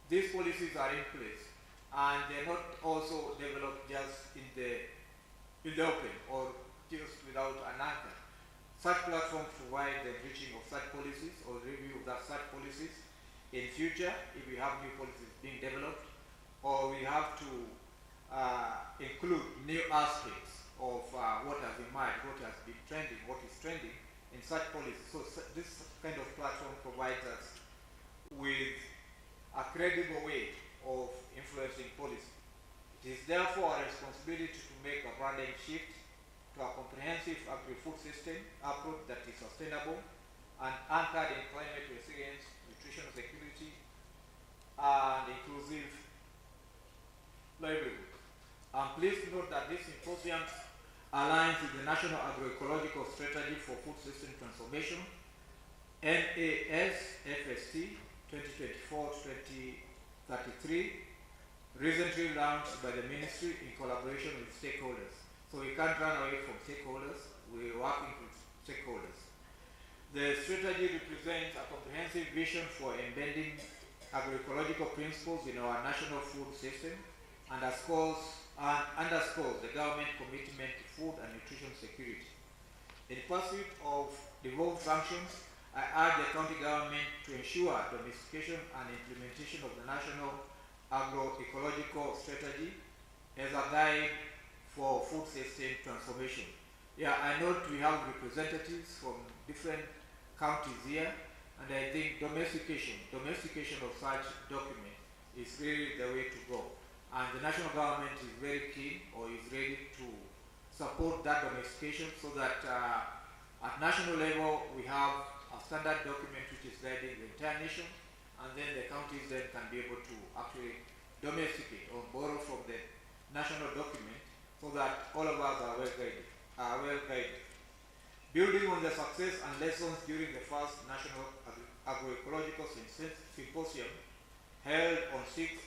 these policies are in place, and they're not also developed just in the open or just without an anchor. Such platforms provide the enriching of such policies or review of such policies in future if we have new policies being developed, or we have to include new aspects of what has emerged, what has been trending, what is trending in such policies. So this kind of platform provides us with a credible way of influencing policy. It is therefore our responsibility to make a paradigm shift to a comprehensive agri-food system approach that is sustainable and anchored in climate resilience, nutritional security, and inclusive livelihood. I'm pleased to note that this symposium aligns with the National Agroecological Strategy for Food System Transformation, NASFST 2024-2033, recently launched by the ministry in collaboration with stakeholders. So we can't run away from stakeholders, we're working with stakeholders. The strategy represents a comprehensive vision for embedding agroecological principles in our national food system and underscores the government commitment to food and nutrition security. In pursuit of devolved functions, I urge the county government to ensure domestication and implementation of the National Agroecological Strategy as a guide for food system transformation. Yeah, I note we have representatives from different counties here, and I think domestication of such document is really the way to go. And the national government is very keen, or is ready to support that domestication, so that at national level we have a standard document which is guiding the entire nation, and then the counties then can be able to actually domesticate or borrow from the national document, so that all of us are well guided. Building on the success and lessons during the first National Agroecological Symposium held on 6th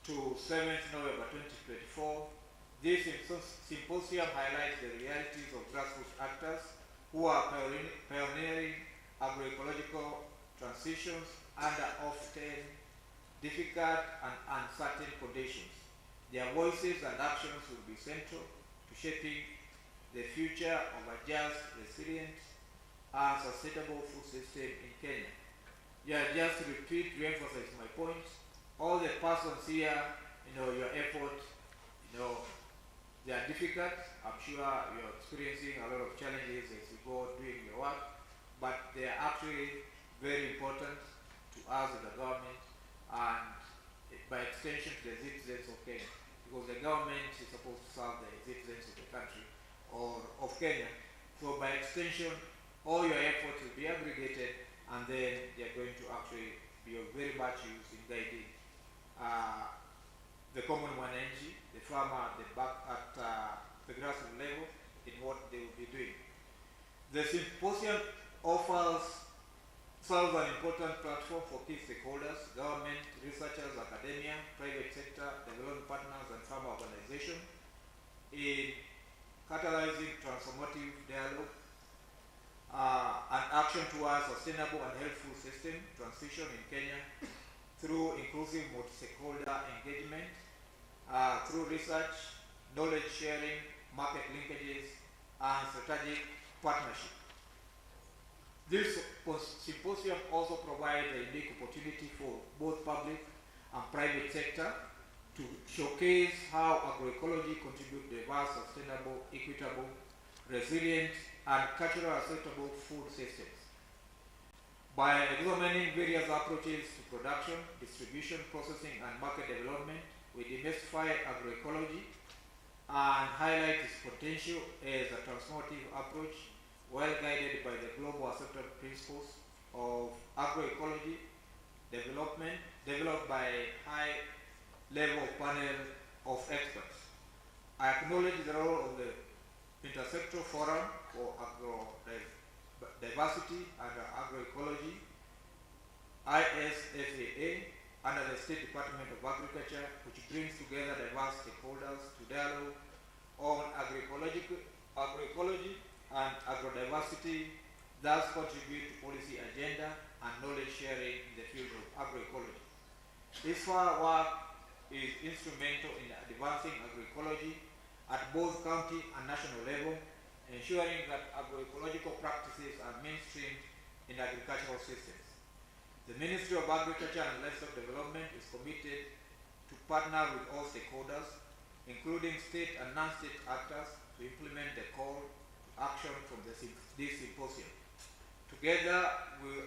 to 7th November 2024, this symposium highlights the realities of grassroots actors who are pioneering agroecological transitions under often difficult and uncertain conditions. Their voices and actions will be central to shaping the future of a just, resilient, and sustainable food system in Kenya. Yeah, just to repeat, re-emphasize my point, all the persons here, your effort, they are difficult. I'm sure you're experiencing a lot of challenges as you go doing your work, but they are actually very important to us as the government, and by extension to the citizens of Kenya, because the government is supposed to serve the citizens of the country or of Kenya. So by extension, all your efforts will be aggregated, and then they are going to actually be of very much use in guiding the common mwananchi, the farmer at the grassroots level, in what they will be doing. The symposium serves an important platform for key stakeholders, government, researchers, academia, private sector, development partners, and farmer organizations in catalyzing transformative dialogue and action towards sustainable and healthful system transition in Kenya through inclusive multi-stakeholder engagement, through research, knowledge sharing, market linkages, and strategic partnership. This symposium also provides a unique opportunity for both public and private sector to showcase how agroecology contributes to diverse, sustainable, equitable, resilient, and culturally acceptable food systems. By examining various approaches to production, distribution, processing, and market development, we demystify agroecology and highlight its potential as a transformative approach, well guided by the global accepted principles of agroecology development, developed by high-level panel of experts. I acknowledge the role of the Intersectoral Forum for Diversity and Agroecology, ISFAA, under the State Department of Agriculture, which brings together diverse stakeholders to dialogue on agroecology and agrodiversity, thus contribute to policy agenda and knowledge sharing in the field of agroecology. This work is instrumental in advancing agroecology at both county and national level, ensuring that agroecological practices are mainstreamed in agricultural systems. The Ministry of Agriculture and Livestock Development is committed to partner with all stakeholders, including state and non-state actors, to implement the call to action from this symposium. Together, we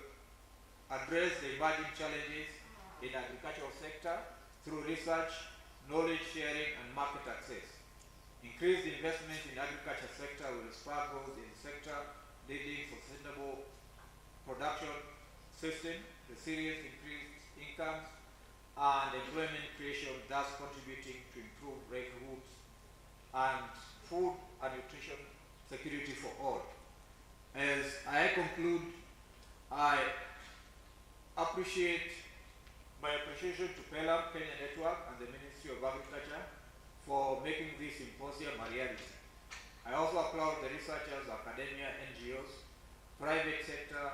address the emerging challenges in the agricultural sector through research, knowledge sharing, and market access. Increased investment in the agriculture sector will spur growth in the sector, leading to sustainable production system, resilience, increased incomes, and employment creation, thus contributing to improved livelihoods and food and nutrition security for all. As I conclude, I appreciate my appreciation to PELAM, Kenya Network, and the Ministry of Agriculture for making this symposium a reality. I also applaud the researchers, academia, NGOs, private sector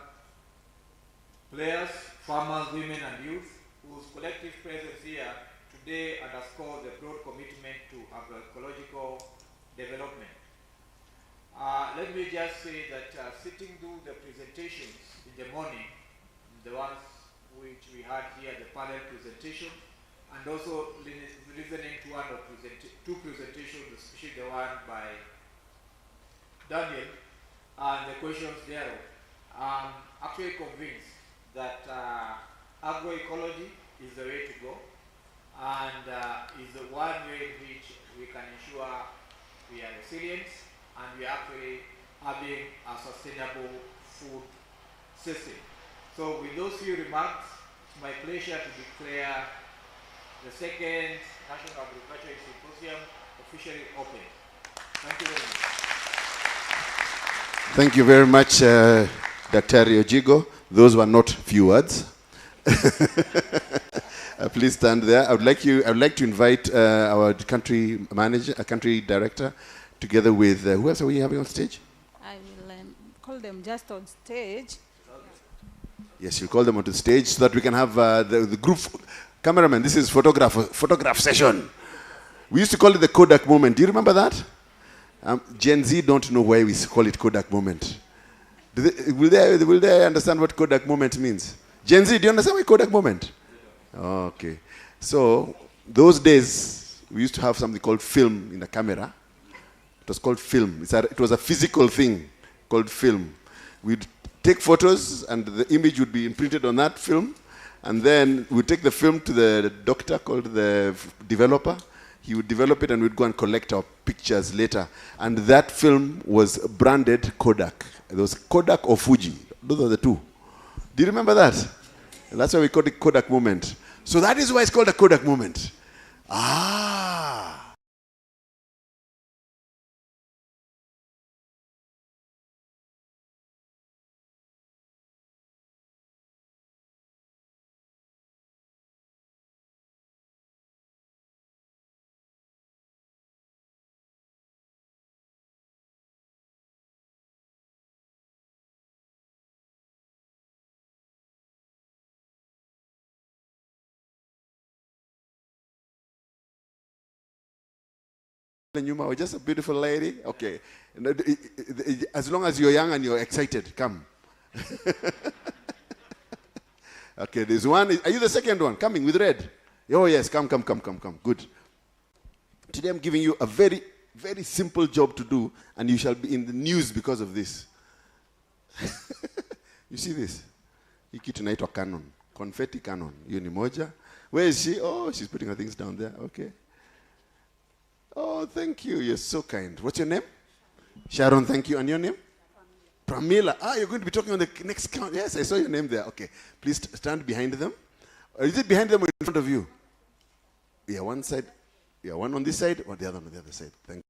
players, farmers, women, and youth, whose collective presence here today underscores the broad commitment to agroecological development. Let me just say that sitting through the presentations in the morning, the ones which we had here, the panel presentation, and also listening to one of especially the one by Daniel, and the questions thereof. I'm actually convinced that agroecology is the way to go, and is the one way in which we can ensure we are resilient and we are actually having a sustainable food system. So with those few remarks, it's my pleasure to declare the second National Agroecology Symposium officially open. Thank you very much. Thank you very much, Dr. Ojigo. Those were not few words. Please stand there. I would like to invite our country manager, country director, together with who else are we having on stage? I will call them just on stage. Yes, you'll call them onto the stage so that we can have the group cameraman. This is photograph session. We used to call it the Kodak moment. Do you remember that? Gen Z don't know why we call it Kodak moment. Will they understand what Kodak moment means? Gen Z, do you understand what Kodak moment? Okay. So, those days, we used to have something called film in the camera. It was called film. It was a physical thing called film. We'd take photos, and the image would be imprinted on that film, and then we'd take the film to the doctor called the developer. He would develop it, and we'd go and collect our pictures later. And that film was branded Kodak. It was Kodak or Fuji. Those are the two. Do you remember that? And that's why we called it Kodak moment. So that is why it's called a Kodak moment. Ah. Nyuma, or just a beautiful lady? Okay. As long as you're young and you're excited, come. Okay, there's one. Are you the second one? Coming with red? Oh, yes. Come. Good. Today I'm giving you a very, very simple job to do, and you shall be in the news because of this. You see this? Hii kitu inaitwa cannon. Confetti cannon. Hiyo ni moja. Where is she? Oh, she's putting her things down there. Okay. Oh, thank you. You're so kind. What's your name? Sharon, thank you. And your name? Pramila. Ah, you're going to be talking on the next count. Yes, I saw your name there. Okay. Please stand behind them. Or is it behind them or in front of you? Yeah, one side. Yeah, one on this side or the other on the other side. Thank you.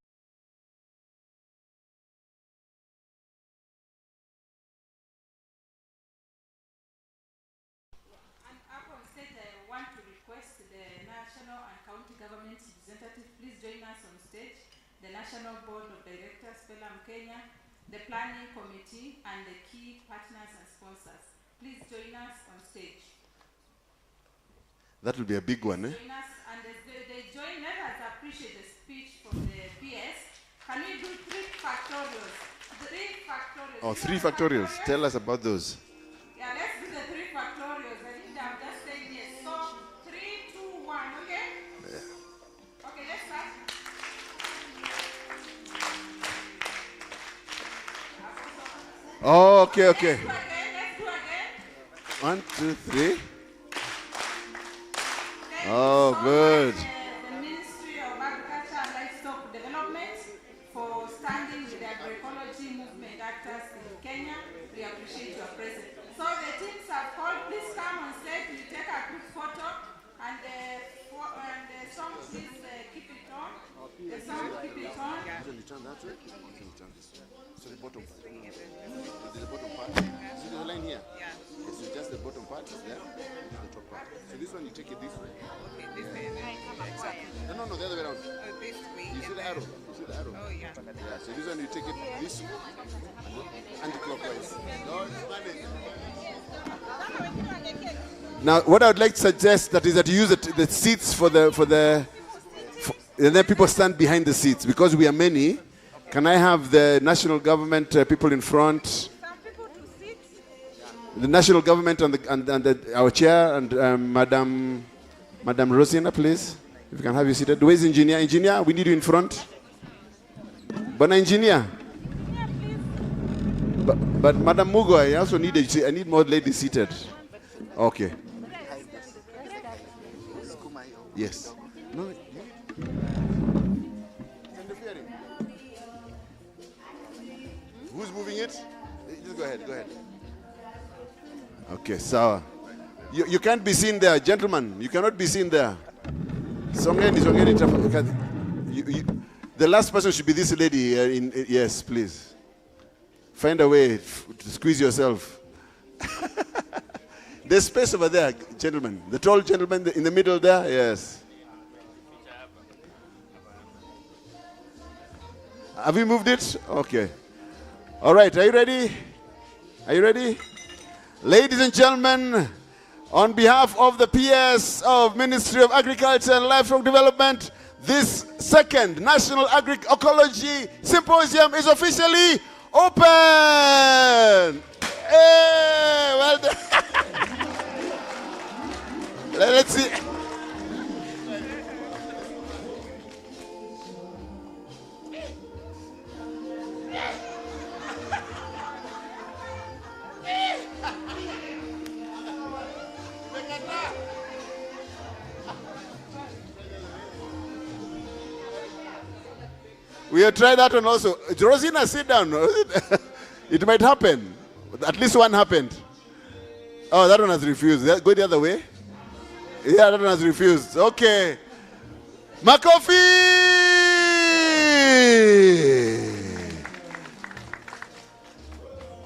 And up on stage, I want to request the national and county government representatives, please join us on stage. The National Board of Directors, Pelham Kenya, the Planning Committee, and the key partners and sponsors. Please join us on stage. That will be a big one, eh? Join us, and they join. Let us appreciate the speech from the PS. Can we do 3 factorials? 3 factorials. Oh, 3 factorials. Tell us about those. Yeah, let's do the 3 factorials. I think I'm just saying yes. So 3, 2, 1, okay? Yeah. Okay, let's start. Oh, okay. Let's do again. 1, 2, 3. Thank Oh, you so good. much, the Ministry of Agriculture and Livestock Development for standing with the agroecology movement actors in Kenya. We appreciate your presence. So the teams have called. Please come on stage. We take a quick photo, and the song, please keep it on. The song, keep it on. Can you turn that way? Can you turn this way? So the bottom part. The bottom part. See the line here? Yeah. Yes, so just the bottom part is there. The top part. So this one you take it this way. Okay, this way. Exactly. No, the other way around. Oh, this way. You see the arrow? You see the arrow? Oh, yeah. Yeah, so this one you take it this way. Anti-clockwise. No, it's managed. Now, what I would like to suggest that is that you use the seats and then people stand behind the seats because we are many. Can I have the national government people in front? Some people to sit. The national government and our chair and Madam Rosina, please. If you can have you seated. Where's engineer? Engineer, we need you in front. Bwana engineer. But Madam Mugo, I also need I need more ladies seated. Okay. Yes. No. Interfering. Who's moving it? Just go ahead. Go ahead. Okay, sawa. You can't be seen there, gentlemen. You cannot be seen there. The last person should be this lady. Yes, please. Find a way to squeeze yourself. There's space over there, gentlemen. The tall gentleman in the middle there, yes. Have you moved it? Okay. All right, are you ready? Are you ready? Ladies and gentlemen, on behalf of the PS of Ministry of Agriculture and Livestock Development, this second National Agroecology Symposium is officially open. Hey, well done. Let's see. We have tried that one also. Rosina, sit down. It might happen. At least one happened. Oh, that one has refused. Go the other way. Yeah, that one has refused. Okay. Makofi!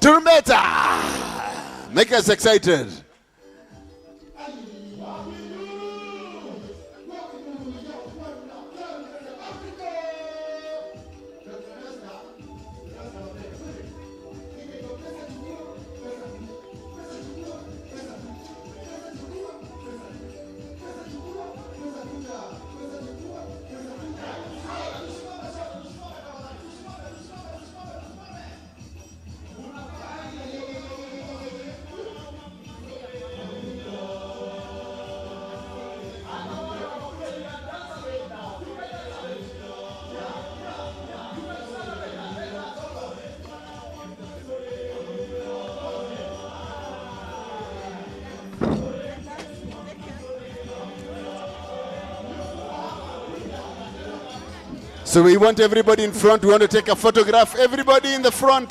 Turumbeta! Make us excited. So we want everybody in front. We want to take a photograph. Everybody in the front.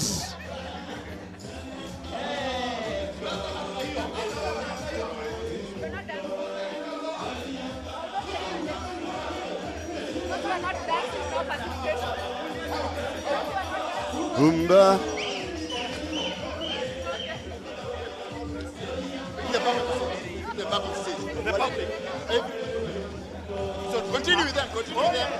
Humba. So continue with them. Continue with them.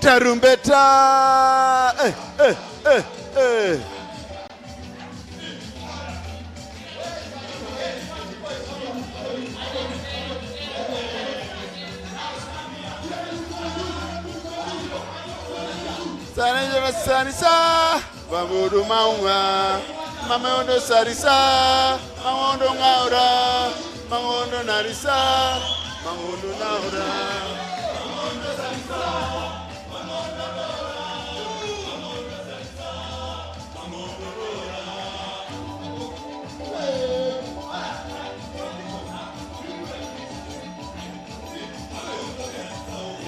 tarumbeta. Eh. Sarisa, Bamudu Maunga, Mamondo Sarisa, Mamondo Naura, Mamondo Narisa, Mamondo Naura.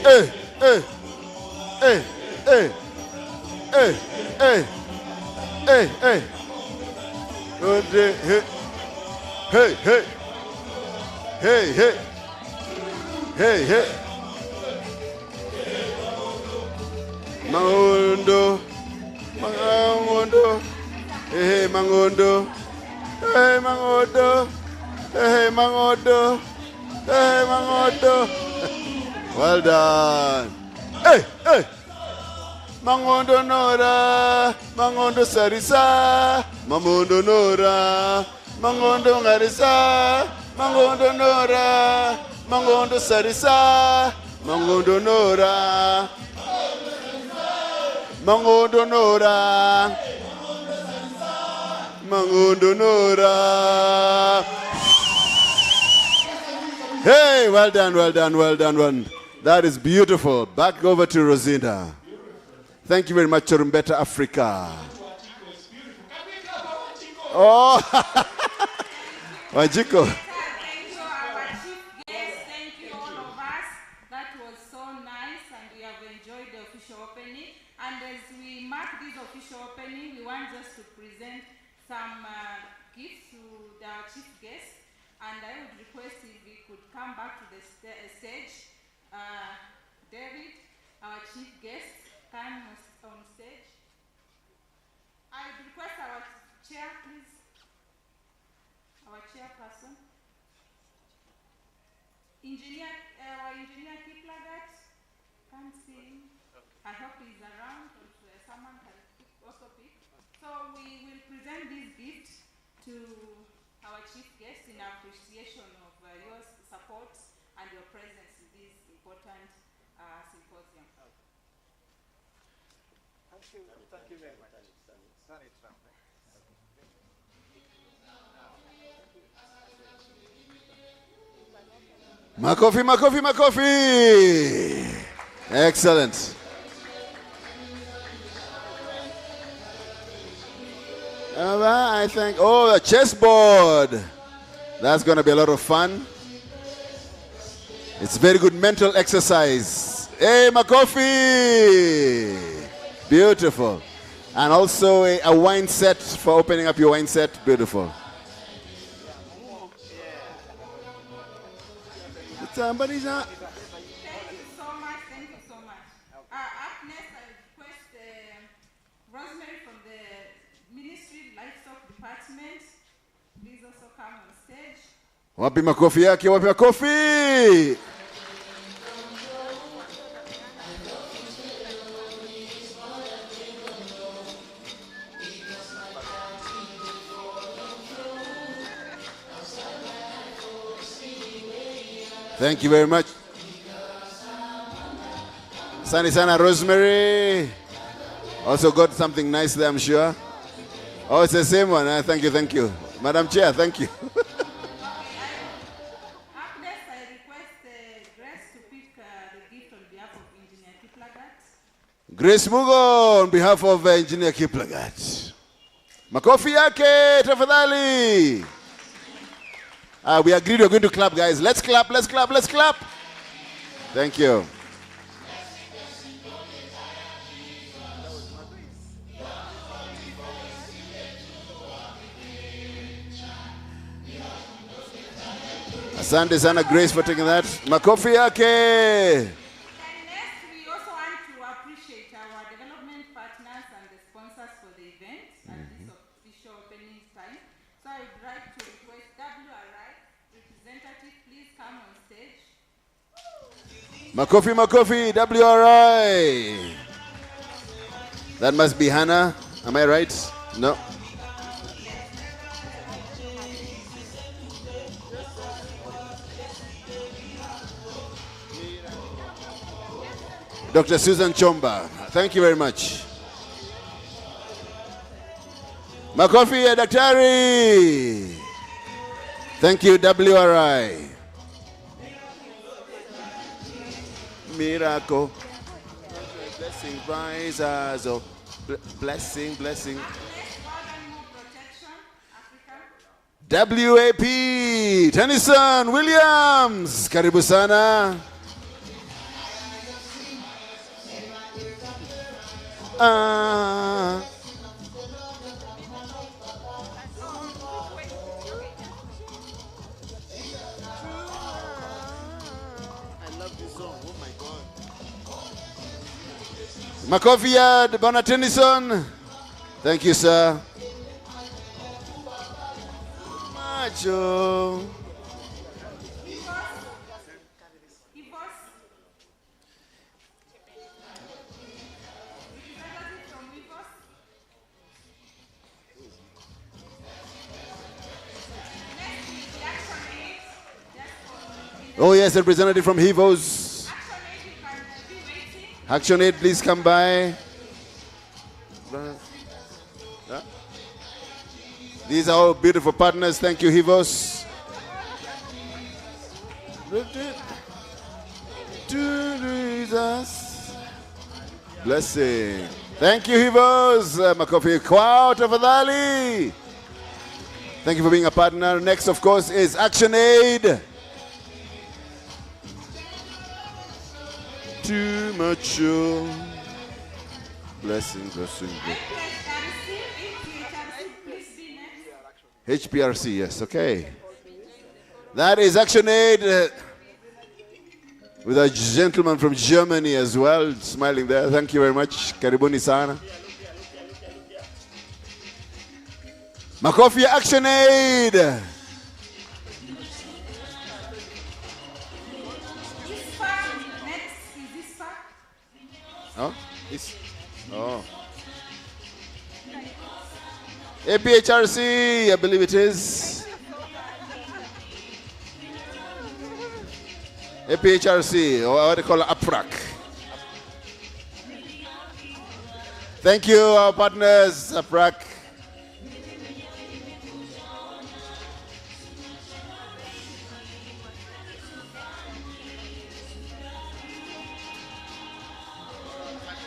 Hey. Hey. Mangondo. Hey, Mangondo. Well done. Hey. Mangondo Nora, Mangondo Sarisa, Mamondo Nora, Mangondo Narisa, Mangondo Nora, Mangondo Sarisa, Mangondo Nora, Mangondo Nora, Mangondo Nora. Hey, well done. That is beautiful. Back over to Rosina. Thank you very much, Chorumbeta Africa. Oh, Wajiko. Thank you, our chief guest. Thank you, all of us. That was so nice, and we have enjoyed the official opening. And as we mark this official opening, we want just to present some gifts to our chief guest. And I would request if we could come back to the stage. David, our chief guest, come on stage. I would request our chair, please. Our chairperson. Our engineer Kiplagat, can't see him. I hope he's around, or someone can also pick. So we will present this gift to our chief guest in appreciation of your support and your presence in this important symposium. Thank you very much. Makofi. Excellent. I think, the chessboard. That's going to be a lot of fun. It's very good mental exercise. Hey, Makofi. Beautiful. And also a wine set for opening up your wine set. Beautiful. Somebody's not. Thank you so much. Up next, I request Rosemary from the Ministry Livestock Department. Please also come on stage. Wapi makofi yake, wapi makofi? Thank you very much. Asante sana, Rosemary. Also got something nice there, I'm sure. Oh, it's the same one. Thank you. Madam Chair, thank you. Up next, I request Grace to pick the gift on behalf of Engineer Kiplagat. Grace Mugo on behalf of Engineer Kiplagat. Makofi yake, tafadhali. We agreed we're going to clap, guys. Let's clap. Thank you. Asante sana, Grace, for taking that. Makofi yake. And next, we also want to appreciate our development partners and the sponsors for the event at this official opening time. So I would like to request WRI representative, please come on stage. Makofi, Makofi, WRI. That must be Hannah. Am I right? No. Dr. Susan Chomba. Thank you very much. Makofi ya Daktari. Thank you, WRI. Miracle. Blessing, rise as a blessing, blessing. WAP, Tennyson Williams. Karibu sana. Makofi ya Bwana Tennyson. Thank you, sir. Macho. Oh yes, representative from HEVOS. Action Aid, please come by. These are all beautiful partners. Thank you, HEVOS. Jesus. Blessing. Thank you, HEVOS. Makofi kwao tafadhali. Thank you for being a partner. Next, of course, is Action Aid. Too much. Blessing, blessing. HPRC, yes, okay. That is Action Aid with a gentleman from Germany as well, smiling there. Thank you very much. Karibuni sana. Makofi Action Aid. Oh, oh. APHRC, I believe it is. APHRC, or what they call APRAC. Thank you, our partners, APRAC.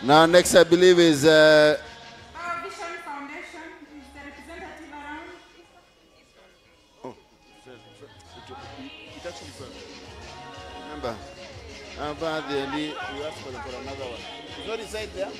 Now, next, I believe, is Our Vision Foundation. Is the representative around? Oh, it actually fell. Remember, you asked for another one. It's not inside there.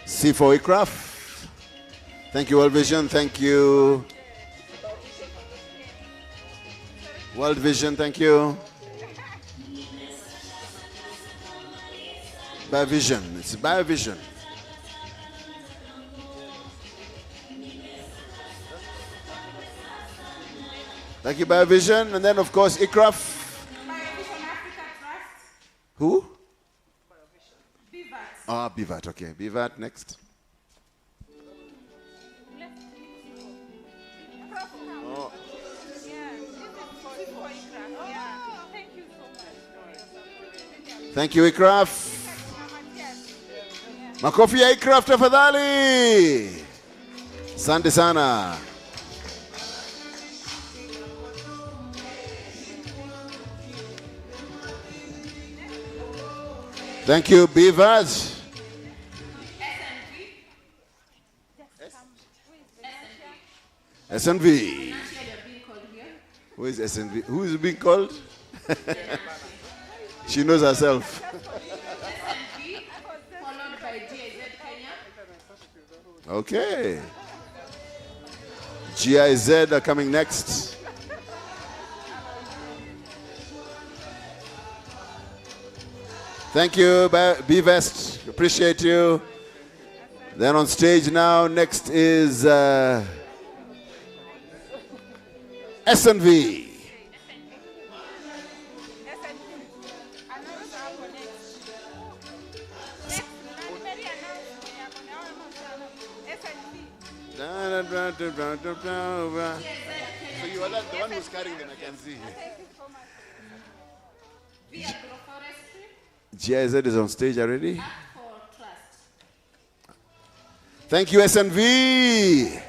C4 Craft. Thank you, World Vision. Thank you. World Vision, thank you. Biovision. It's Biovision. Thank you, Biovision. And then, of course, ICRAF. Biovision Africa Trust. Who? BVAT. Ah, BVAT. Okay, BVAT next. Oh. Thank you, ICRAF. Makofi ya ICRAF tafadhali. Asante sana. Thank you, BVAT. SNV. Who is SNV? Who is being called? She knows herself. SNP, followed by GIZ Kenya. Okay. GIZ are coming next. Thank you, B-Vest. Appreciate you. Then on stage now, next is SNV. So you are the one who's carrying them, I can see. GIZ is on stage already. Thank you, SNV.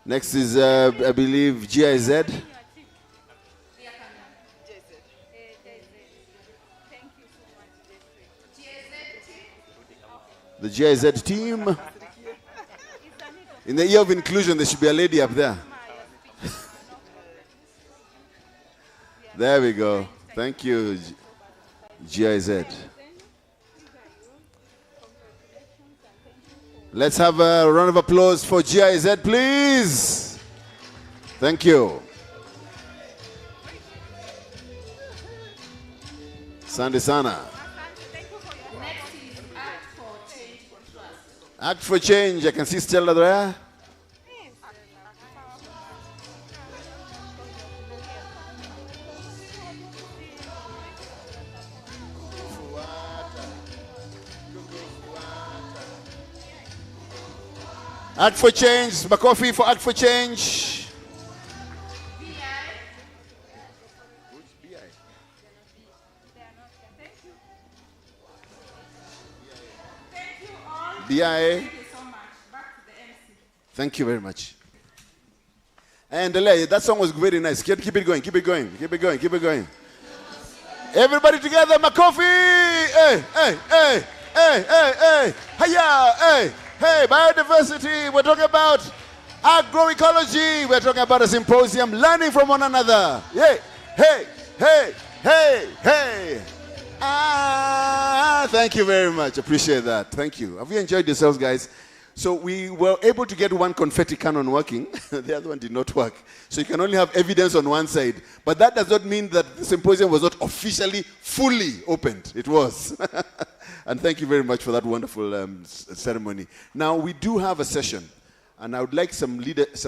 Next is, I believe, GIZ. The GIZ team. In the year of inclusion, there should be a lady up there. There we go. Thank you, GIZ. Let's have a round of applause for GIZ, please. Thank you. Sandi sana. Next is Act for Change for Trust. Act for Change. I can see Stella there. Act for Change. Makofi for Act for Change. BIA. Thank you so much. Back to the MC. Thank you very much. And that song was very nice. Keep it going, keep it going, keep it going, keep it going. Everybody together, Makofi! Hey, hey, hey, hey, hey, hey, hiya, hey, hey, biodiversity. We're talking about agroecology. We're talking about a symposium, learning from one another. Hey, hey, hey, hey, hey. Thank you very much. Appreciate that. Thank you. Have you enjoyed yourselves, guys? So we were able to get one confetti cannon working. The other one did not work. So you can only have evidence on one side. But that does not mean that the symposium was not officially, fully opened. It was. And thank you very much for that wonderful ceremony. Now, we do have a session. And I would like some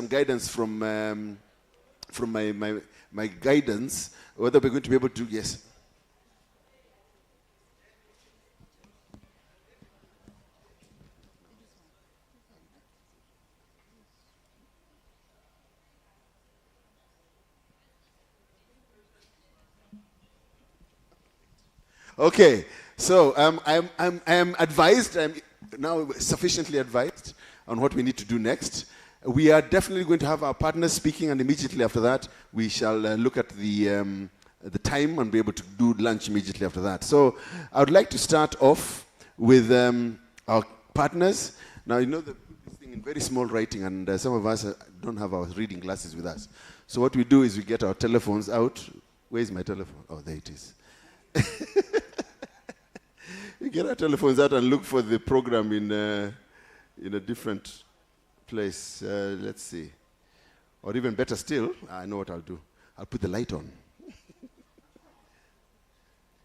guidance from my guidance, whether we're going to be able to, yes. Okay, so I am advised, I'm now sufficiently advised on what we need to do next. We are definitely going to have our partners speaking, and immediately after that, we shall look at the time and be able to do lunch immediately after that. So I would like to start off with our partners. Now, you know this thing in very small writing, and some of us don't have our reading glasses with us. So what we do is we get our telephones out. Where's my telephone? Oh, there it is. We get our telephones out and look for the program in a different place. Let's see. Or even better still, I know what I'll do. I'll put the light on.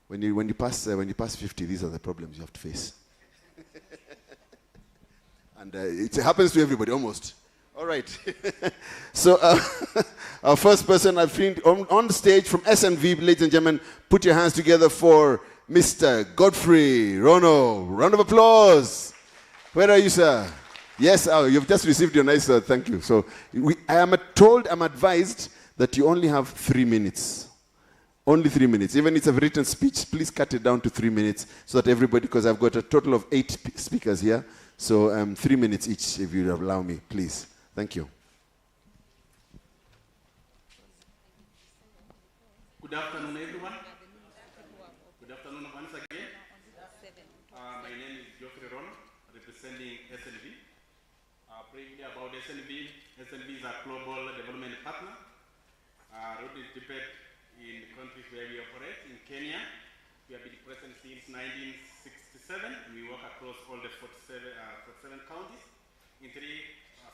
When you pass 50, these are the problems you have to face. And it happens to everybody almost. All right. So our first person I've seen on the stage from SNV, ladies and gentlemen, put your hands together for Mr. Godfrey Rono. Round of applause. Where are you, sir? Yes, you've just received your nice thank you. So I'm advised that you only have 3 minutes. Only 3 minutes. Even if it's a written speech, please cut it down to 3 minutes so that everybody, because I've got a total of 8 speakers here. So 3 minutes each, if you allow me, please. Thank you. Good afternoon, everyone. Good afternoon once again. My name is Geoffrey Rono, representing SNV. briefly about SNV. SNV is a global development partner, rooted deep in the countries where we operate. In Kenya, we have been present since 1967, and we work across all the 47 counties in three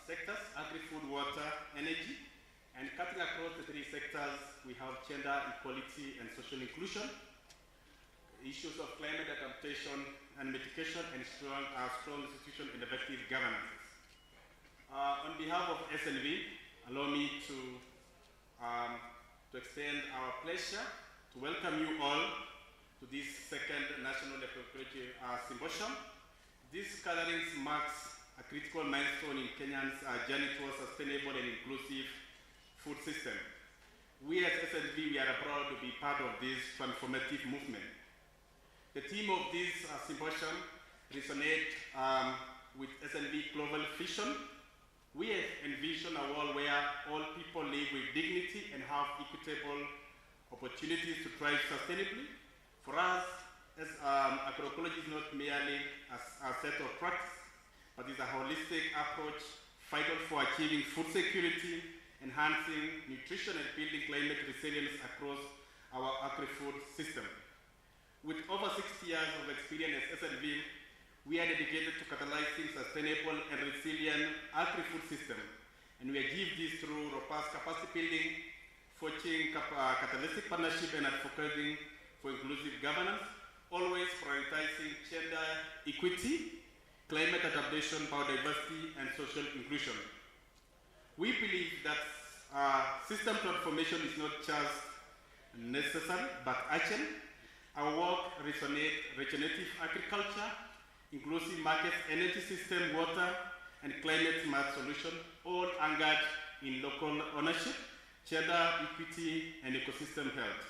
sectors: agri-food, water, energy. And cutting across the three sectors, we have gender equality and social inclusion, issues of climate adaptation and mitigation, and strong institution and effective governance. On behalf of SNV, allow me to extend our pleasure to welcome you all to this second National Agroecology Symposium. This gathering marks a critical milestone in Kenya's journey towards sustainable and inclusive food system. We as SNV, we are proud to be part of this transformative movement. The theme of this symposium resonates with SNV global vision. We envision a world where all people live with dignity and have equitable opportunities to thrive sustainably. For us, as agroecology is not merely a set of practice, but is a holistic approach vital for achieving food security, enhancing nutrition, and building climate resilience across our agri-food system. With over 60 years of experience as SNV, we are dedicated to catalyzing sustainable and resilient agri-food system. And we achieve this through robust capacity building, forging catalytic partnership, and advocating for inclusive governance, always prioritizing gender equity, climate adaptation, biodiversity, and social inclusion. We believe that system transformation is not just necessary, but urgent. Our work resonates regenerative agriculture, inclusive markets, energy system, water, and climate smart solutions, all anchored in local ownership, gender equity, and ecosystem health.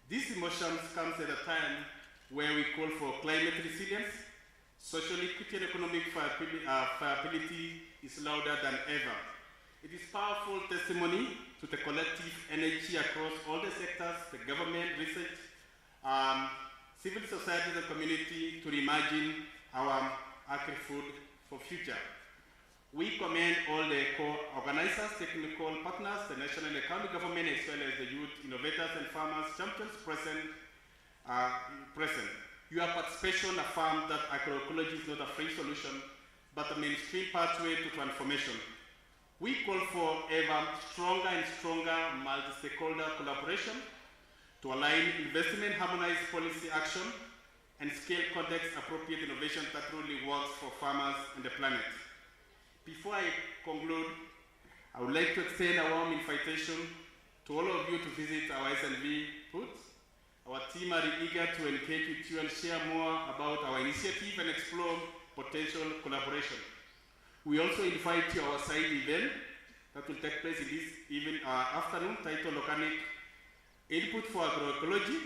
These emotions come at a time where we call for climate resilience, social equity, and economic viability is louder than ever. It is powerful testimony to the collective energy across all the sectors, the government, research, civil society, and community to reimagine our agri-food for future. We commend all the co-organizers, technical partners, the national and county government, as well as the youth, innovators, and farmers champions present. Your participation affirms that agroecology is not a free solution, but a mainstream pathway to transformation. We call for ever stronger and stronger multi-stakeholder collaboration to align investment, harmonize policy action, and scale context-appropriate innovation that truly works for farmers and the planet. Before I conclude, I would like to extend a warm invitation to all of you to visit our SNV booth. Our team are eager to engage with you and share more about our initiative and explore potential collaboration. We also invite you to our side event that will take place in this afternoon, titled Organic Input for Agroecology.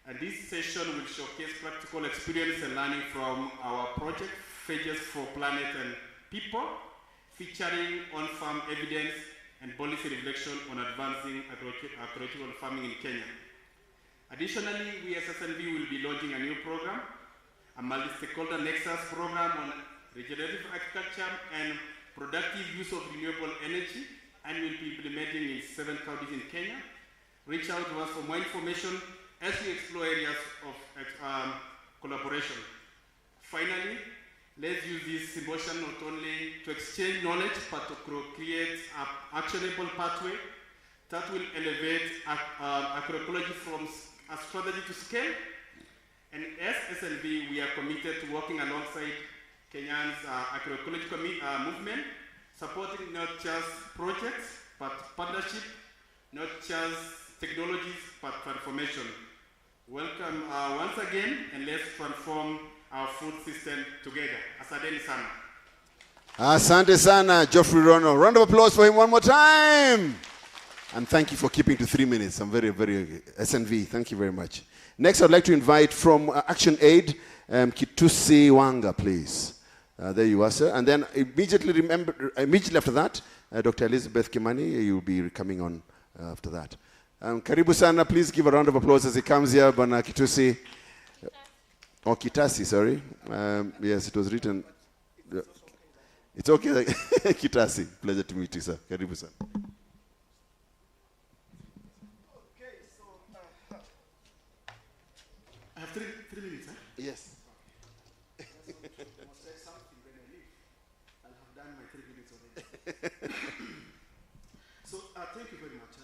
And this session will showcase practical experience and learning from our project, Phages for Planet and People, featuring on-farm evidence and policy reflection on advancing agroecological farming in Kenya. Additionally, we as SNV will be launching a new program, a multi-stakeholder nexus program on regenerative agriculture and productive use of renewable energy, and will be implementing in 7 counties in Kenya. Reach out to us for more information as we explore areas of collaboration. Finally, let's use this symposium not only to exchange knowledge, but to create an actionable pathway that will elevate agroecology from a strategy to scale. And as SNV, we are committed to working alongside Kenya's agroecology movement, supporting not just projects, but partnership, not just technologies, but transformation. Welcome once again, and let's transform our food system together. Asante sana. Asante sana, Geoffrey Rono. Round of applause for him one more time. And thank you for keeping to 3 minutes. I'm very SNV. Thank you very much. Next, I'd like to invite from Action Aid, Kitusi Wanga, please. There you are, sir. And then immediately after that, Dr. Elizabeth Kimani, you'll be coming on after that. Karibu sana, please give a round of applause as he comes here, Bana Kitusi. Or Kitasi, sorry. Yes, it was written. It's okay. Kitasi, pleasure to meet you, sir. Karibu, sir. I have three minutes, huh? Yes. Say something when I leave. I'll have done my 3 minutes already. So, thank you very much.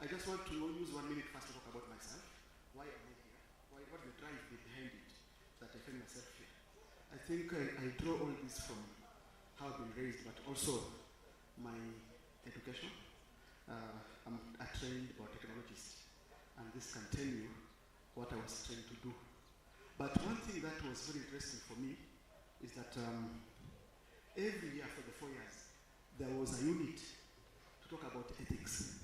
I just want to use 1 minute first to talk about myself. Why am I here? What the drive behind it that I find myself here? I think I draw all this from how I've been raised, but also my education. I'm a trained biotechnologist, and this can tell you what I was trained to do. But one thing that was very interesting for me is that every year for the 4 years, there was a unit to talk about ethics,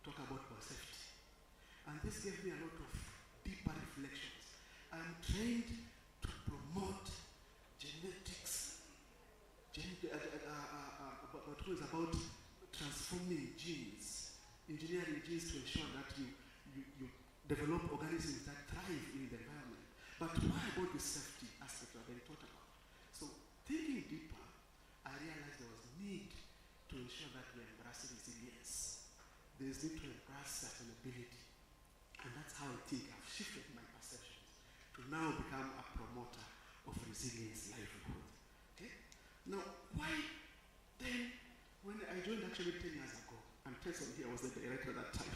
talk about biosafety. And this gave me a lot of deeper reflections. I'm trained to promote genetics, what is about transforming genes, engineering genes to ensure that you develop organisms that thrive in the environment. But why about the safety aspect that I thought about? So thinking deeper, I realized there was need to ensure that we embrace resilience. There is need to embrace sustainability. And that's how I think I've shifted my perceptions to now become a promoter of resilience livelihood. Okay? Now, why then, when I joined actually 10 years ago, and Tyson here was the director at that time,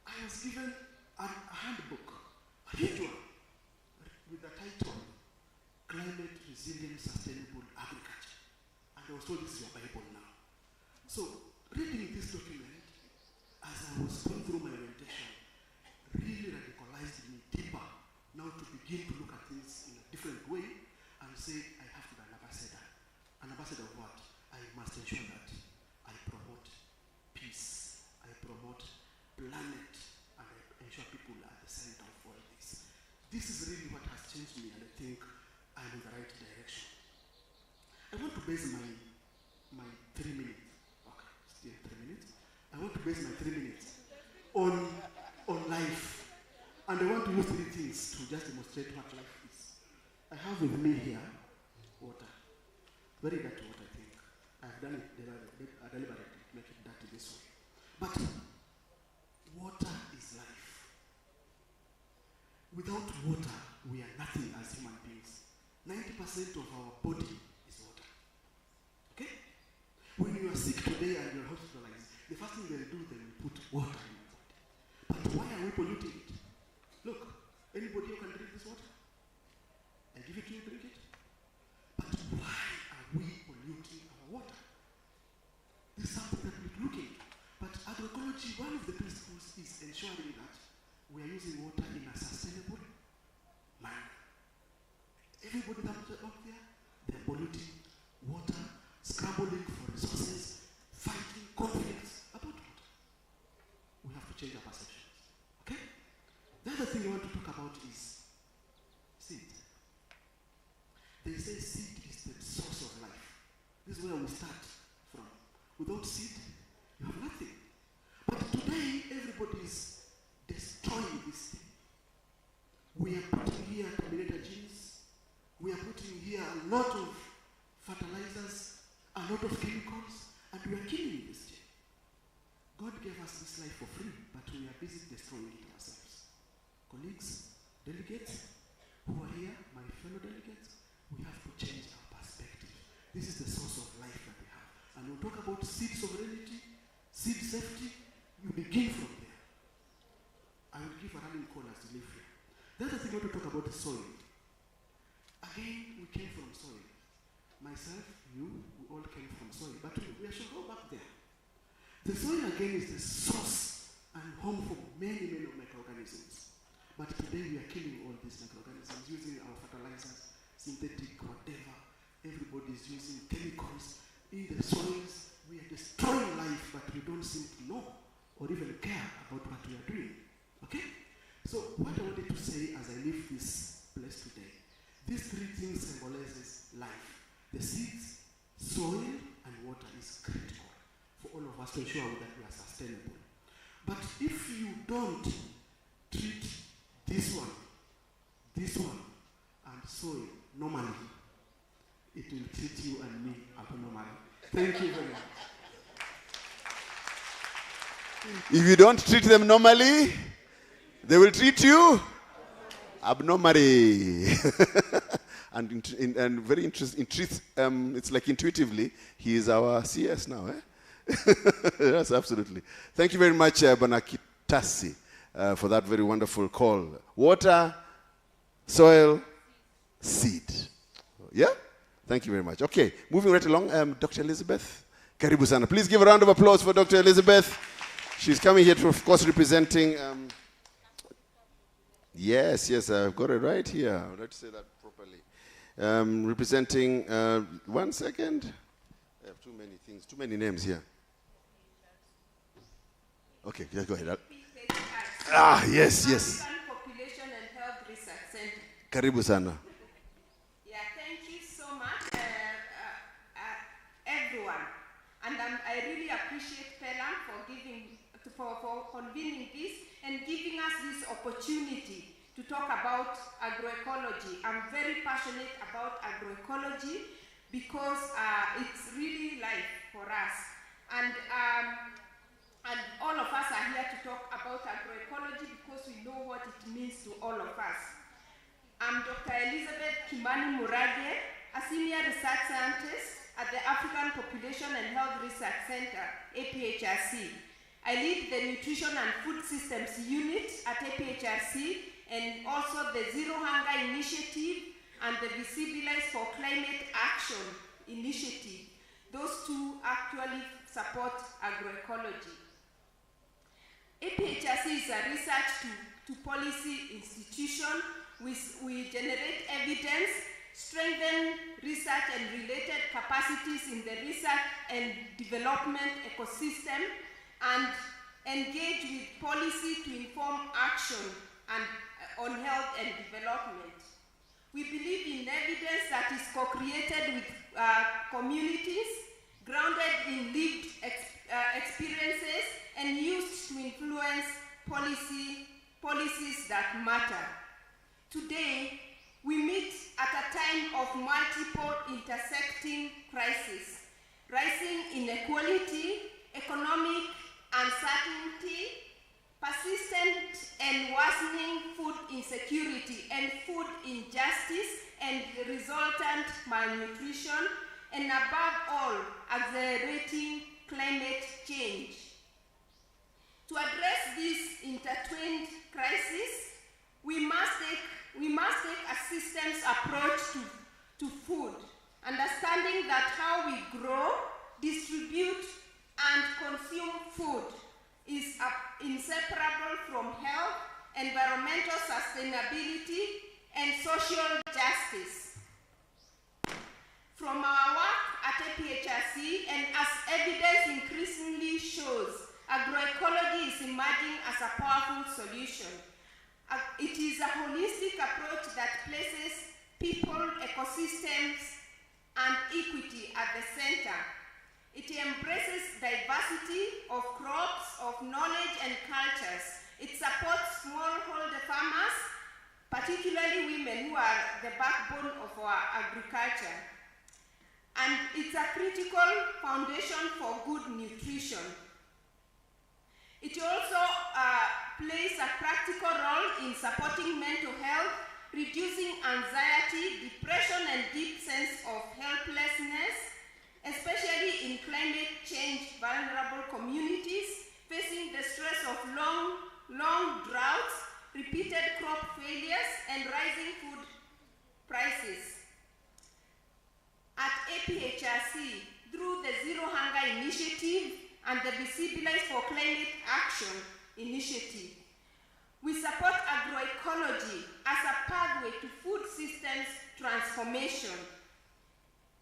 I was given a handbook, a huge one, with the title, Climate Resilient Sustainable Agriculture. And I was told this is your Bible now. So, reading this document, as I was going through my orientation, really radicalized me deeper, now to begin to look at things in a different way, and say, I have to be an ambassador. An ambassador of what? I must ensure that I promote peace, I promote planet, and I ensure people are at the center of all this. This is really what has changed me, and I think I'm in the right direction. I want to base my 3 minutes, okay, still 3 minutes. I want to base my 3 minutes on life. And I want to use 3 things to just demonstrate what life is. I have with me here water. Very dirty water, I think. I've done it deliberately to make it dirty this way. But water is life. Without water, we are nothing as human beings. 90% of our body is water. Okay? When you are sick today and you're hospitalized, the first thing they'll do, they will put water in your body. But why are we polluting it? Look, anybody who can drink this water? I give it to you, drink it. But why are we polluting our water? This is something that we're looking at. But agroecology, one of the principles is ensuring that we are using water in a sustainable manner. Everybody that's out there, they're polluting water, scrambling for resources, fighting conflicts about water. We have to change our perceptions. Okay? The other thing I want to talk about is seed. They say seed is the source of life. This is where we start from. Without seed, you have nothing. But today, everybody is destroying this thing. We are putting here terminator genes. We are putting here a lot of fertilizers, a lot of chemicals, and we are killing this thing. God gave us this life for free, but we are busy destroying it ourselves. Colleagues, delegates who are here, my fellow delegates, we have to change our perspective. This is the source of life that we have. And we'll talk about seed sovereignty, seed safety. You begin from there. I will give a running call as we live here. The other thing I want to talk about is soil. Again, we came from soil. Myself, you, we all came from soil. But we should go back there. The soil again is the source and home for many, many microorganisms. But today we are killing all these microorganisms using our fertilizers, synthetic, whatever. Everybody is using chemicals in the soils. We are destroying life, but we don't seem to know or even care about what we are doing. Okay? So what I wanted to say as I leave this place today, these 3 things symbolizes life. The seeds, soil, and water is critical for all of us to ensure that we are sustainable. But if you don't treat this one, and soil normally, it will treat you and me abnormally. Thank you very much. If you don't treat them normally, they will treat you abnormally. and very interesting. It's like intuitively, he is our CS now. Yes, absolutely. Thank you very much, Banakitasi, for that very wonderful call. Water, soil, seed. Yeah? Thank you very much. Okay, moving right along, Dr. Elizabeth. Karibu sana. Please give a round of applause for Dr. Elizabeth. She's coming here to, of course, representing... yes, I've got it right here. I would like to say that properly. Representing... one second. I have too many things, too many names here. Okay, just go ahead. Yes. African Population and Health Research Center. Karibu sana. Yeah, thank you so much, everyone. And I really appreciate Pelam for convening this and giving us this opportunity to talk about agroecology. I'm very passionate about agroecology because it's really life for us. And all of us are here to talk about agroecology because we know what it means to all of us. I'm Dr. Elizabeth Kimani Murage, a senior research scientist at the African Population and Health Research Center, APHRC. I lead the Nutrition and Food Systems Unit at APHRC and also the Zero Hunger Initiative and the Visibilize for Climate Action Initiative. Those two actually support agroecology. APHRC is a research to policy institution. We generate evidence, strengthen research and related capacities in the research and development ecosystem, and engage with policy to inform action and, on health and development. We believe in evidence that is co-created with communities, grounded in lived experiences, and used to influence policies that matter. Today, we meet at a time of multiple intersecting crises: rising inequality, economic uncertainty, persistent and worsening food insecurity and food injustice and resultant malnutrition, and above all, accelerating climate change. To address these intertwined crises, we must take a systems approach to food, understanding that how we grow, distribute, and consume food is inseparable from health, environmental sustainability, and social justice. From our work at APHRC, and as evidence increasingly shows, agroecology is emerging as a powerful solution. It is a holistic approach that places people, ecosystems, and equity at the center. It embraces diversity of crops, of knowledge and cultures. It supports smallholder farmers, particularly women who are the backbone of our agriculture. And it's a critical foundation for good nutrition. It also plays a practical role in supporting mental health, reducing anxiety, depression, and deep sense of helplessness, especially in climate change vulnerable communities facing the stress of long droughts, repeated crop failures, and rising food prices. At APHRC, through the Zero Hunger Initiative and the Visibilize for Climate Action Initiative, we support agroecology as a pathway to food systems transformation,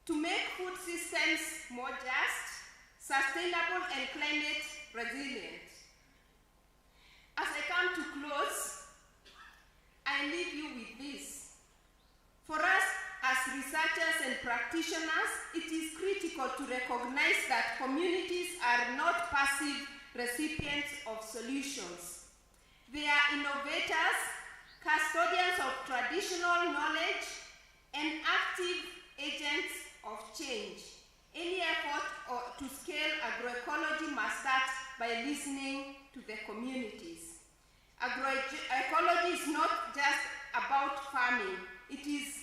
to make food systems more just, sustainable, and climate resilient. As I come to close, I leave you with this. For us as researchers and practitioners, it is critical to recognize that communities are not passive recipients of solutions. They are innovators, custodians of traditional knowledge, and active agents of change. Any effort to scale agroecology must start by listening to the communities. Agroecology is not just about farming. It is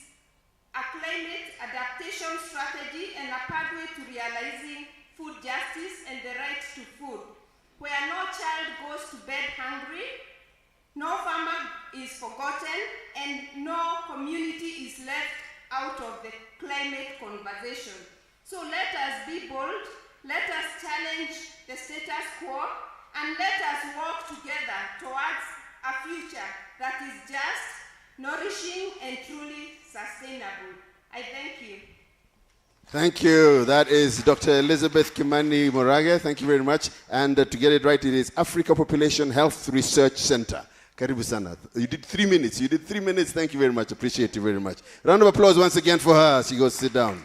a climate adaptation strategy and a pathway to realizing food justice and the right to food, where no child goes to bed hungry, no farmer is forgotten, and no community is left out of the climate conversation. So let us be bold, let us challenge the status quo, and let us work together towards a future that is just, nourishing, and truly sustainable. I thank you. Thank you. That is Dr. Elizabeth Kimani Morage. Thank you very much. And to get it right, it is Africa Population Health Research Center. Karibu sana. You did 3 minutes. You did 3 minutes. Thank you very much. Appreciate you very much. Round of applause once again for her. She goes sit down.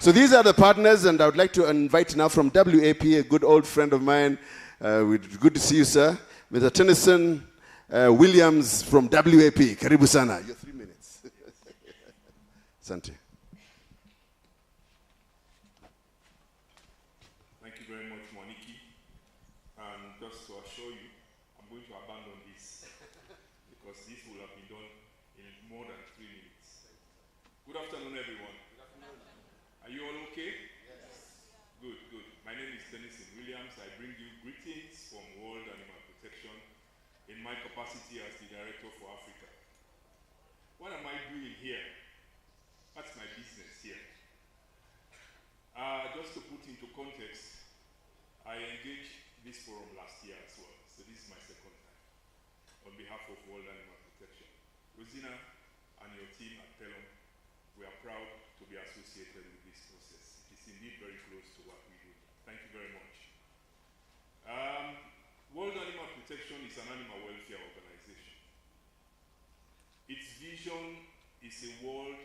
So these are the partners, and I would like to invite now from WAP, a good old friend of mine. Good to see you, sir. Mr. Tennyson Williams from WAP. Karibu sana. Your 3 minutes. Asante. Thank you very much, Moniki. And just to assure you, I'm going to abandon this because this will have been done in more than 3 minutes. Good afternoon, everyone. Good afternoon. Are you all okay? Yes. Good, good. My name is Tennyson Williams. I bring you greetings from World Animal Protection in my capacity as the Director for Africa. What am I doing here? What's my business here? Just to put into context, I engaged this forum last year as well, so this is my second time on behalf of World Animal Protection. Rosina and your team at Pelham, we are proud to be associated with this process. It is indeed very close to what we do. Thank you very much. World Animal Protection is an animal welfare organization. Its vision is a world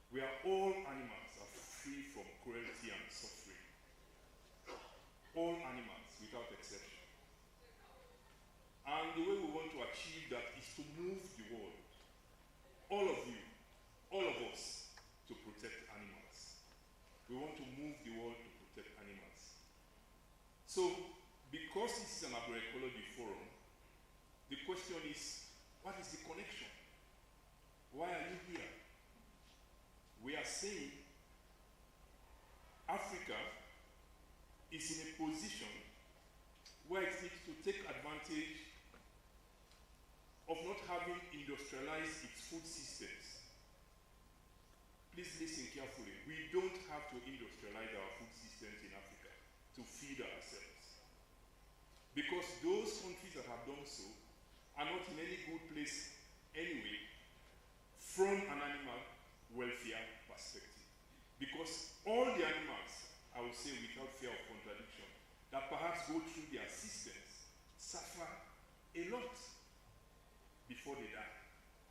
where all animals are free from cruelty and suffering. All animals, without exception. And the way we want to achieve that is to move the world, all of you, all of us, to protect animals. We want to move the world to protect animals. So, because this is an agroecology forum, the question is, what is the connection? Why are you here? We are saying Africa is in a position where it needs to take advantage of not having industrialized its food systems. Please listen carefully. We don't have to industrialize our food systems in Africa to feed ourselves. Because those countries that have done so are not in any good place anyway from an animal welfare perspective. Because all the animals, I would say without fear of contradiction, that perhaps go through their systems suffer a lot before they die.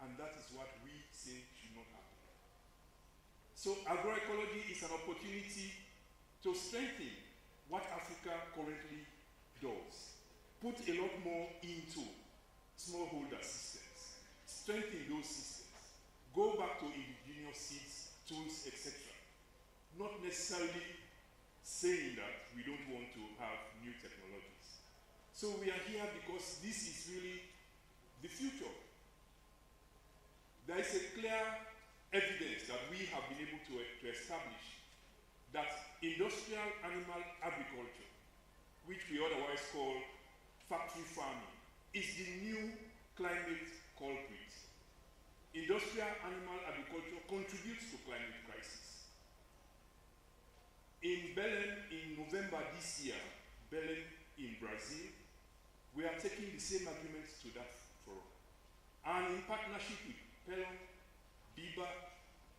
And that is what we say should not happen. So agroecology is an opportunity to strengthen what Africa currently does. Put a lot more into smallholder systems. Strengthen those systems. Go back to indigenous seeds, tools, etc. Not necessarily saying that we don't want to have new technologies. So we are here because this is really the future. There is a clear evidence that we have been able to establish that industrial animal agriculture, which we otherwise call factory farming, is the new climate culprit. Industrial animal agriculture contributes to climate crisis. In Belém, in November this year, Belém in Brazil, we are taking the same arguments to that forum. And in partnership with Pelham, BIBA,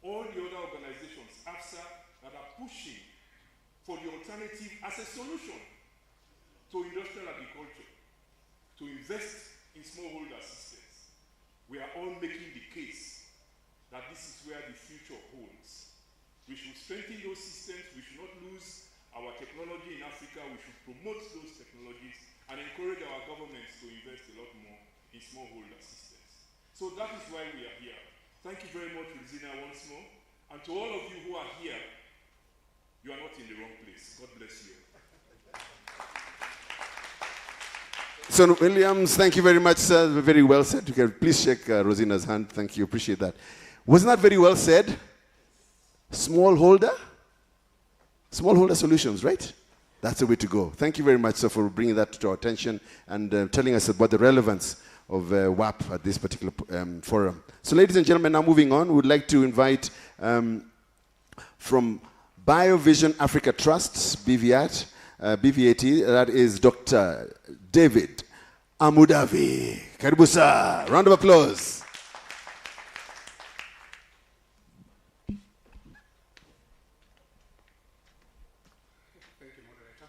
all the other organizations, AFSA, that are pushing for the alternative as a solution to industrial agriculture, to invest in smallholder systems. We are all making the case that this is where the future holds. We should strengthen those systems. We should not lose our technology in Africa. We should promote those technologies and encourage our governments to invest a lot more in smallholder systems. So that is why we are here. Thank you very much, Regina, once more. And to all of you who are here, minutes. God bless you. Son Williams, thank you very much, sir. Very well said. You can please shake Rosina's hand. Thank you. Appreciate that. Wasn't that very well said? Smallholder? Smallholder solutions, right? That's the way to go. Thank you very much, sir, for bringing that to our attention and telling us about the relevance of WAP at this particular forum. So, ladies and gentlemen, now moving on, we would like to invite from BioVision Africa Trusts, BVAT, that is Dr. David Amudavi. Karibu sir. Round of applause. Thank you, moderator.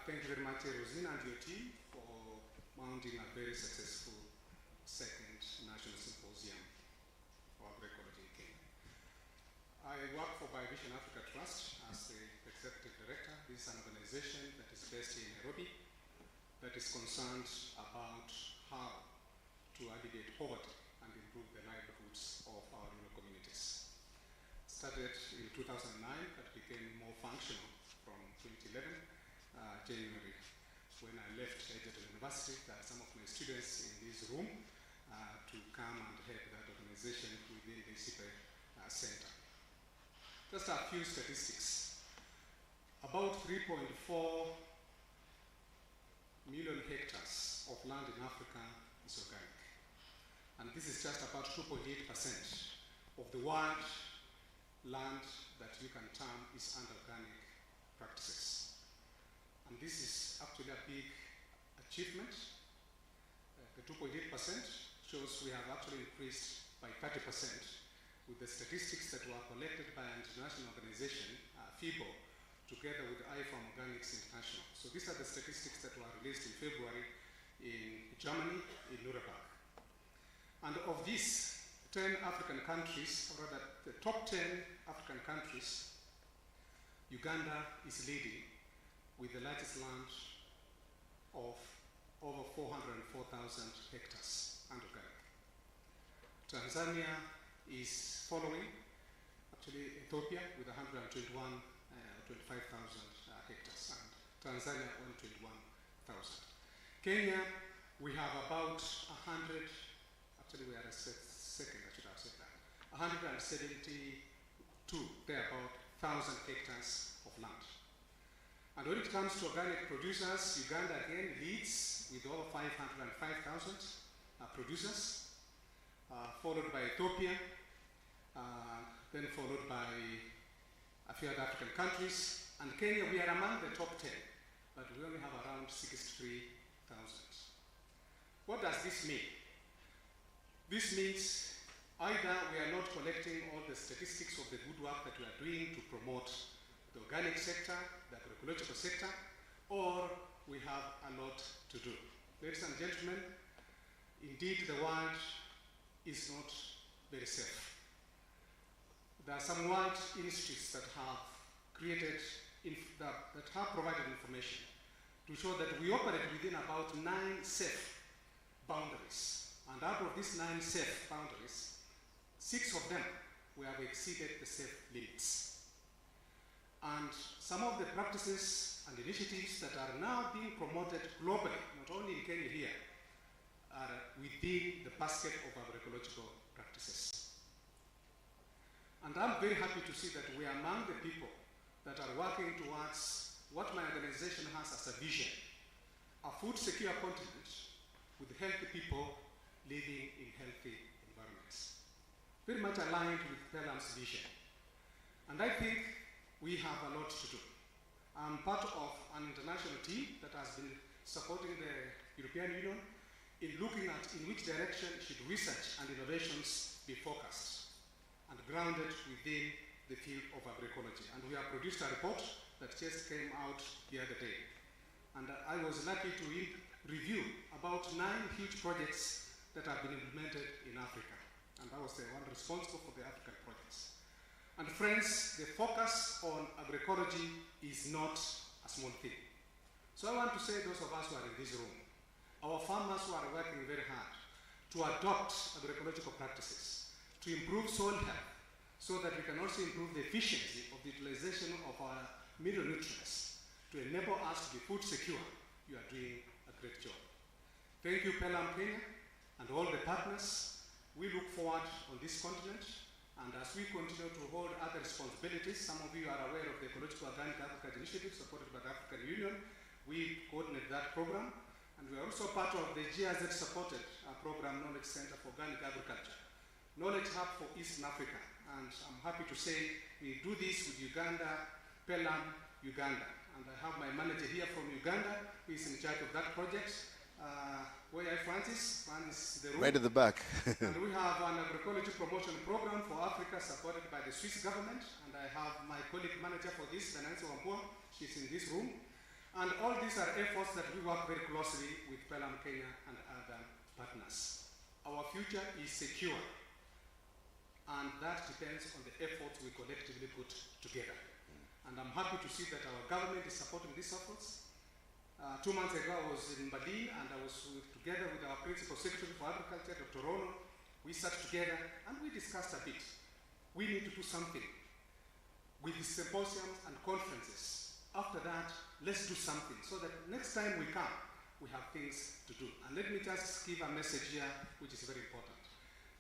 Thank you very much, Rosina and your team, for mounting a very successful second National Symposium for Agroecology in Kenya. I work for BioVision Africa Trust as the Executive Director. This is an organization that is based in Nairobi that is concerned about how to alleviate poverty and improve the livelihoods of our rural communities. Started in 2009, but became more functional from 2011, January, when I left Egerton University. That some of my students in this room to come and head that organization within the CIPE Center. Just a few statistics. About 3.4 million hectares of land in Africa is organic. And this is just about 2.8% of the world land that you can term is under organic practices. And this is actually a big achievement. The 2.8% shows we have actually increased by 30% with the statistics that were collected by an international organization, FIBO, together with IFAM Organics International. So these are the statistics that were released in February in Germany, in Nuremberg. And of these 10 African countries, or rather the top 10 African countries, Uganda is leading with the largest land of over 404,000 hectares and organic. Tanzania is following, actually Ethiopia with 125,000 hectares, and Tanzania 121,000. Kenya, we have about 100, actually we are second, I should have said that, 172, thereabout, 1,000 hectares of land. And when it comes to organic producers, Uganda again leads with over 505,000 producers, followed by Ethiopia, then followed by a few other African countries. And Kenya, we are among the top 10, but we only have around 63,000. What does this mean? This means either we are not collecting all the statistics of the good work that we are doing to promote the organic sector, the agroecological sector, or we have a lot to do. Ladies and gentlemen, indeed the world is not very safe. There are some world institutes that have created, that have provided information to show that we operate within about 9 safe boundaries. And out of these 9 safe boundaries, 6 of them we have exceeded the safe limits. And some of the practices and initiatives that are now being promoted globally, not only in Kenya here, are within the basket of agroecological practices. And I'm very happy to see that we are among the people that are working towards what my organization has as a vision, a food-secure continent with healthy people living in healthy environments. Very much aligned with Pelham's vision. And I think we have a lot to do. I'm part of an international team that has been supporting the European Union in looking at in which direction should research and innovations be focused and grounded within the field of agroecology. And we have produced a report that just came out the other day. And I was lucky to review about 9 huge projects that have been implemented in Africa. And I was the one responsible for the African projects. And friends, the focus on agroecology is not a small thing. So I want to say those of us who are in this room, our farmers who are working very hard to adopt agroecological practices, to improve soil health, so that we can also improve the efficiency of the utilization of our mineral nutrients. to enable us to be food secure, you are doing a great job. Thank you, Pelham Kenya, and all the partners. We look forward on this continent, and as we continue to hold other responsibilities, some of you are aware of the Ecological Organic Agriculture Initiative supported by the African Union. We coordinate that program, and we are also part of the GIZ-supported program, Knowledge Center for Organic Agriculture, Knowledge Hub for Eastern Africa. And I'm happy to say we do this with Uganda, Pelham, Uganda. And I have my manager here from Uganda, who is in charge of that project. Where are Francis? Francis, the room. Right at the back. And we have an agroecology promotion program for Africa supported by the Swiss government. And I have my colleague manager for this, Nancy Wambua. She's in this room. And all these are efforts that we work very closely with Pelham Kenya and other partners. Our future is secure. And that depends on the efforts we collectively put together. And I'm happy to see that our government is supporting these efforts. 2 months ago, I was in Berlin, and I was together with our Principal Secretary for Agriculture, Dr. Rono. We sat together, and we discussed a bit. We need to do something with the symposiums and conferences. After that, let's do something, so that next time we come, we have things to do. And let me just give a message here, which is very important.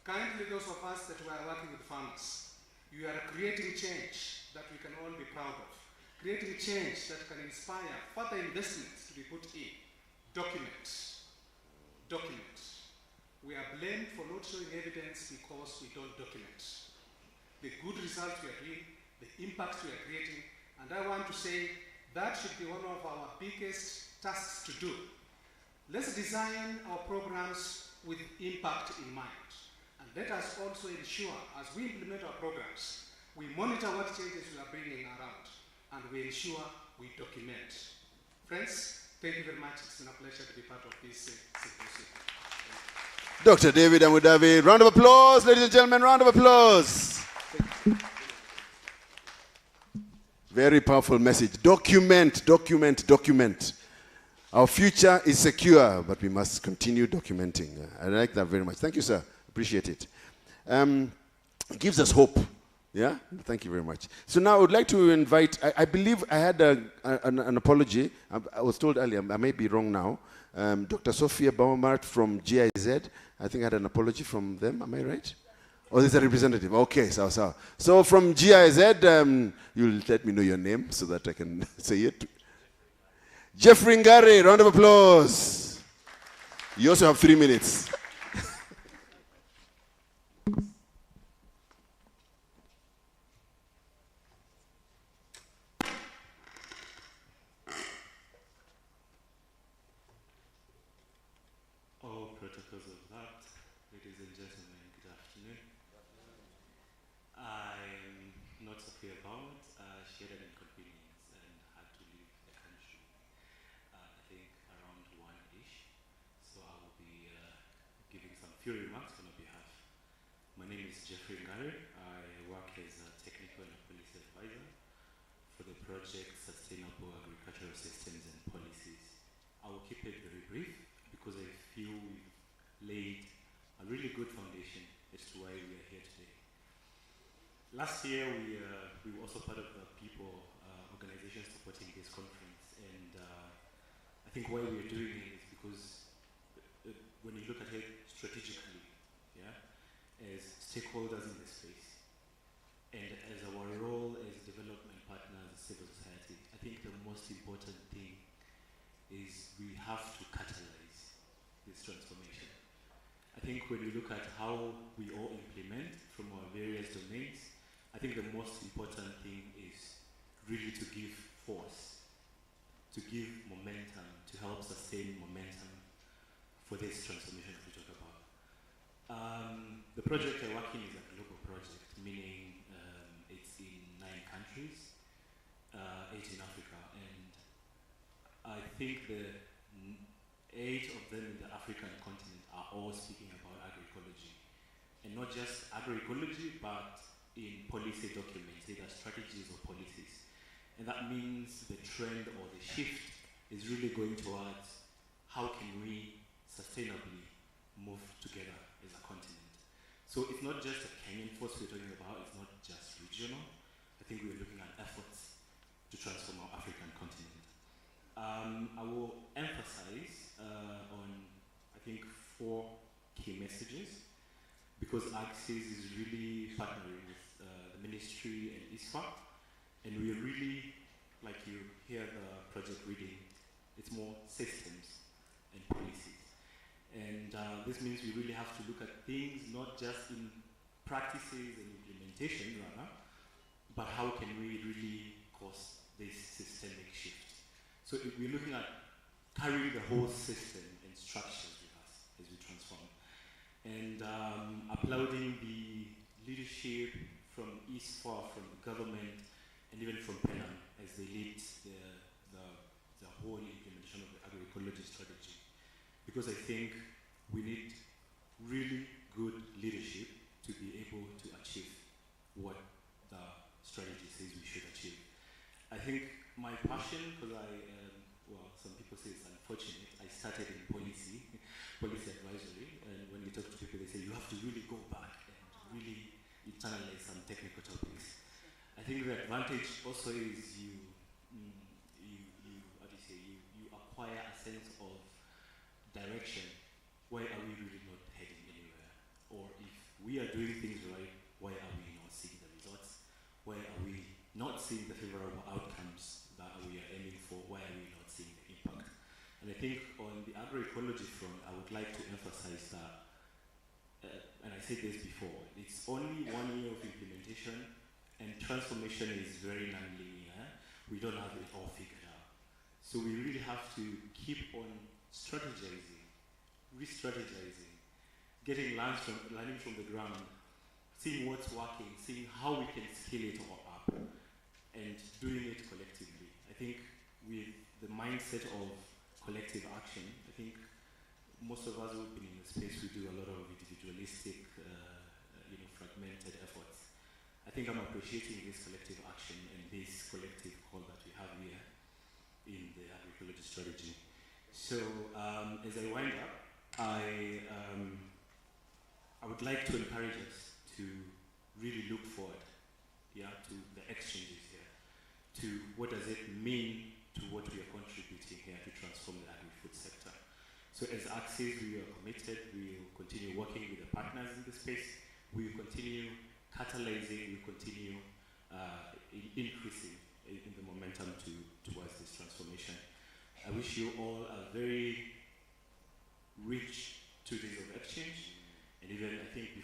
Kindly, those of us that were working with farmers, you are creating change that we can all be proud of. Creating change that can inspire further investments to be put in. Document. Document. We are blamed for not showing evidence because we don't document the good results we are doing, the impacts we are creating, and I want to say that should be one of our biggest tasks to do. Let's design our programs with impact in mind, and let us also ensure, as we implement our programs, we monitor what changes we are bringing around, and we ensure we document. Friends, thank you very much. It's been a pleasure to be part of this symposium. Dr. David Amudavi, round of applause, ladies and gentlemen, round of applause. Very powerful message. Document, document, document. Our future is secure, but we must continue documenting. I like that very much. Thank you, sir. Appreciate it. It gives us hope. Yeah? Thank you very much. So now I would like to invite, I believe I had an apology. I was told earlier, I may be wrong now. Dr. Sophia Baumart from GIZ, I think I had an apology from them. Am I right? Oh, this is a representative. Okay, so from GIZ, you'll let me know your name so that I can say it. Jeffrey Ngare, round of applause. You also have 3 minutes. All protocols of that, ladies and gentlemen, good afternoon. I'm not Sophia Baumart. She had an inconvenience and had to leave the country, I think around 1-ish. So I will be giving some few remarks on her behalf. My name is Jeffrey Ngare. I work as a technical and policy advisor for the project Sustainable Agricultural Systems and Policies. I will keep it very brief because I feel we've laid a really good foundation as to why we are here today. Last year, we were also part of the people organization supporting this conference, and I think why we are doing it is because when you look at it strategically, yeah, as stakeholders in the space, and as our role as development partners, civil society, I think the most important thing is we have to catalyze this transformation. I think when we look at how we all implement from our various domains, I think the most important thing is really to give force, to give momentum, to help sustain momentum for this transformation that we talk about. The project I work in is a global project, meaning it's in 9 countries, 8 in Africa, and I think the 8 of them in the African continent are all speaking about agroecology. And not just agroecology, but in policy documents, either strategies or policies. And that means the trend or the shift is really going towards how can we sustainably move together as a continent. So it's not just a Kenyan force we're talking about, it's not just regional. I think we're looking at efforts to transform our African continent. because Axis is really partnering with the ministry and ISFA, and we are really, like you hear the project reading, it's more systems and policies. And this means we really have to look at things not just in practices and implementation rather, but how can we really cause this systemic shift. So if we're looking at carrying the whole system and structures with us as we transform. And applauding the leadership from ISFA, from the government, and even from PENAM as they lead the whole implementation of the agroecology strategy. Because I think we need really good leadership to be able to achieve what the strategy says we should achieve. I think my passion, because well, some people say it's unfortunate, I started in policy advisory, and when you talk to people, they say you have to really go back and really internalize some technical topics. I think the advantage also is you acquire a sense of direction. Why are we really not heading anywhere? Or if we are doing things right, why are we not seeing the results? Why are we not seeing the favorable outcomes that we are aiming for? Why are we not seeing the impact? And I think on the agroecology front, I would like to emphasize that, and I said this before, it's only 1 year of implementation, and transformation is very non-linear. We don't have it all figured out. So we really have to keep on strategizing, re-strategizing, getting learning from the ground, seeing what's working, seeing how we can scale it all up, and doing it collectively. I think with the mindset of collective action, I think most of us who have been in the space, we do a lot of individualistic, fragmented efforts. I think I'm appreciating this collective action and this collective call that we have here in the agroecology strategy. So as I wind up, I would like to encourage us to really look forward, to the exchanges here, to what does it mean to what we are contributing here to transform the agri-food sector. So as Axis, we are committed, we will continue working with the partners in the space, we will continue catalyzing, we will continue increasing in the momentum towards this transformation. I wish you all a very rich 2 days of exchange, and even I think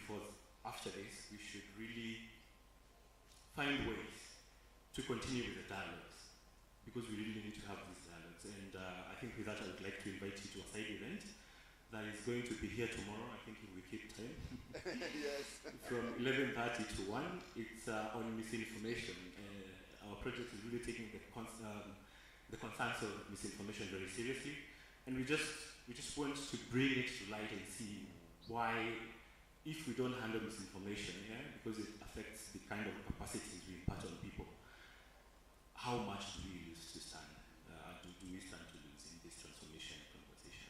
after this, we should really find ways to continue with the dialogues, because we really need to have these dialogues. And I think with that, I would like to invite you to a side event that is going to be here tomorrow, I think if we keep time. Yes. From 11:30 to 1, it's on misinformation. Our project is really taking the concerns of misinformation very seriously, and we just want to bring it to light and see why, if we don't handle misinformation, because it affects the kind of capacities we impart on people, how much do we lose to stand? Do we stand to lose in this transformation conversation?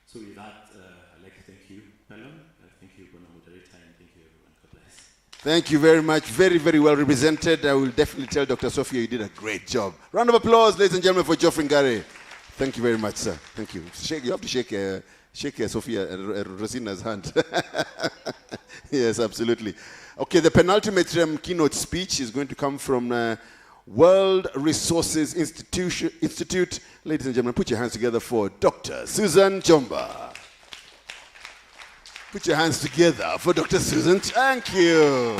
So with that, I'd like to thank you, Pelham. Thank you, Bona Moderator, and thank you, everyone. God bless. Thank you very much. Very, very well represented. I will definitely tell Dr. Sophia you did a great job. Round of applause, ladies and gentlemen, for Geoffrey Ngare. Thank you very much, sir. Thank you. You have to shake Sophia Rosina's hand. Yes, absolutely. Okay, the penultimate keynote speech is going to come from World Resources Institute. Ladies and gentlemen, put your hands together for Dr. Susan Chomba. Put your hands together for Dr. Susan. Thank you.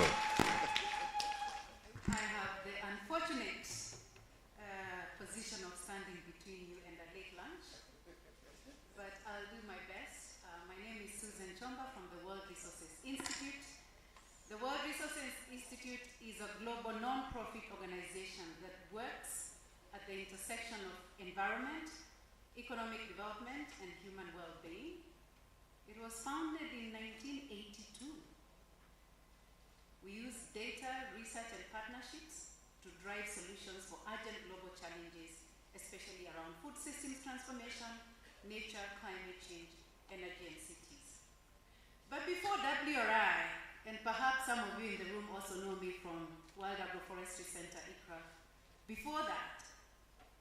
I have the unfortunate position of standing between you and a late lunch, but I'll do my best. My name is Susan Chomba from the World Resources Institute. The World Resources Institute is a global non-profit organization that works at the intersection of environment, economic development, and human well-being. It was founded in 1982. We use data, research, and partnerships to drive solutions for urgent global challenges, especially around food systems transformation, nature, climate change, energy, and cities. But before WRI, and perhaps some of you in the room also know me from World Agroforestry Center, ICRA, before that,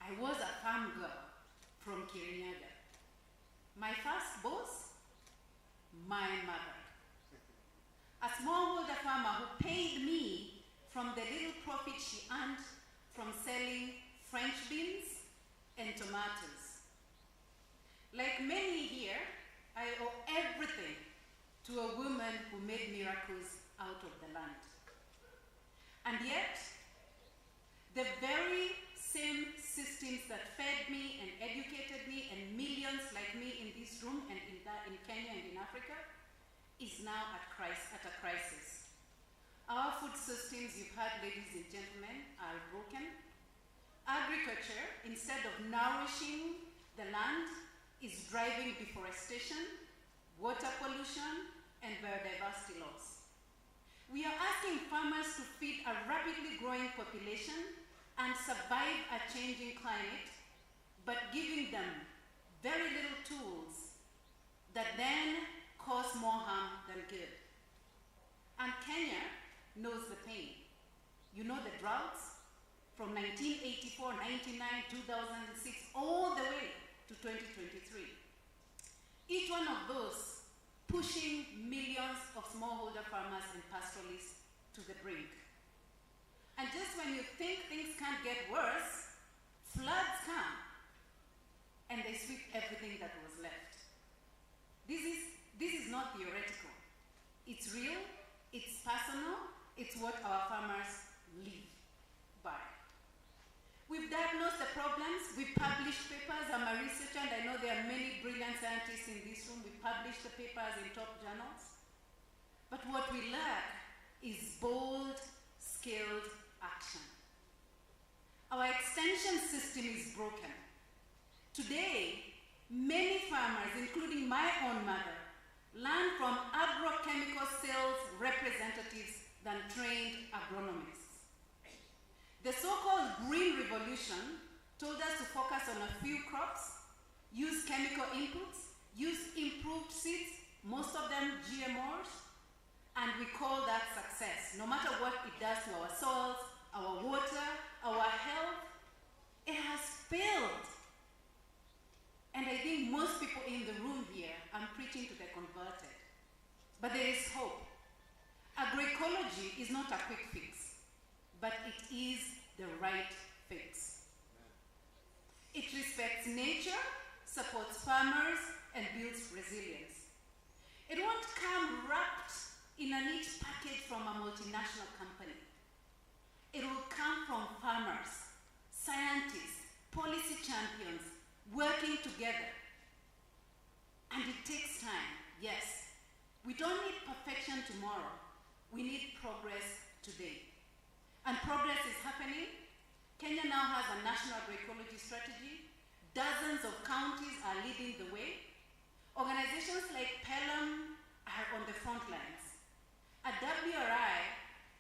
I was a farm girl from Kirinyaga. My first boss, my mother. a smallholder farmer who paid me from the little profit she earned from selling French beans and tomatoes. Like many here, I owe everything to a woman who made miracles out of the land. And yet, the very same systems that fed me and educated me and millions like me in this room and in Kenya and in Africa is now at a crisis. Our food systems, you've heard, ladies and gentlemen, are broken. Agriculture, instead of nourishing the land, is driving deforestation, water pollution, and biodiversity loss. We are asking farmers to feed a rapidly growing population and survive a changing climate, but giving them very little tools that then cause more harm than good. And Kenya knows the pain. You know the droughts from 1984, 99, 2006, all the way to 2023. Each one of those pushing millions of smallholder farmers and pastoralists to the brink. And just when you think things can't get worse, floods come and they sweep everything that was left. This is not theoretical. It's real, it's personal, it's what our farmers live by. We've diagnosed the problems, we published papers. I'm a researcher and I know there are many brilliant scientists in this room. We published the papers in top journals. But what we lack is bold, scaled action. Our extension system is broken. Today, many farmers, including my own mother, learn from agrochemical sales representatives than trained agronomists. The so-called green revolution told us to focus on a few crops, use chemical inputs, use improved seeds, most of them GMOs, and we call that success. No matter what it does to our soils, our water, our health, it has failed. And I think most people in the room here, I'm preaching to the converted. But there is hope. Agroecology is not a quick fix, but it is the right fix. It respects nature, supports farmers, and builds resilience. It won't come wrapped in a neat package from a multinational company. It will come from farmers, scientists, policy champions, working together. And it takes time, yes. We don't need perfection tomorrow. We need progress today. And progress is happening. Kenya now has a national agroecology strategy. Dozens of counties are leading the way. Organizations like Pelham are on the front lines. At WRI,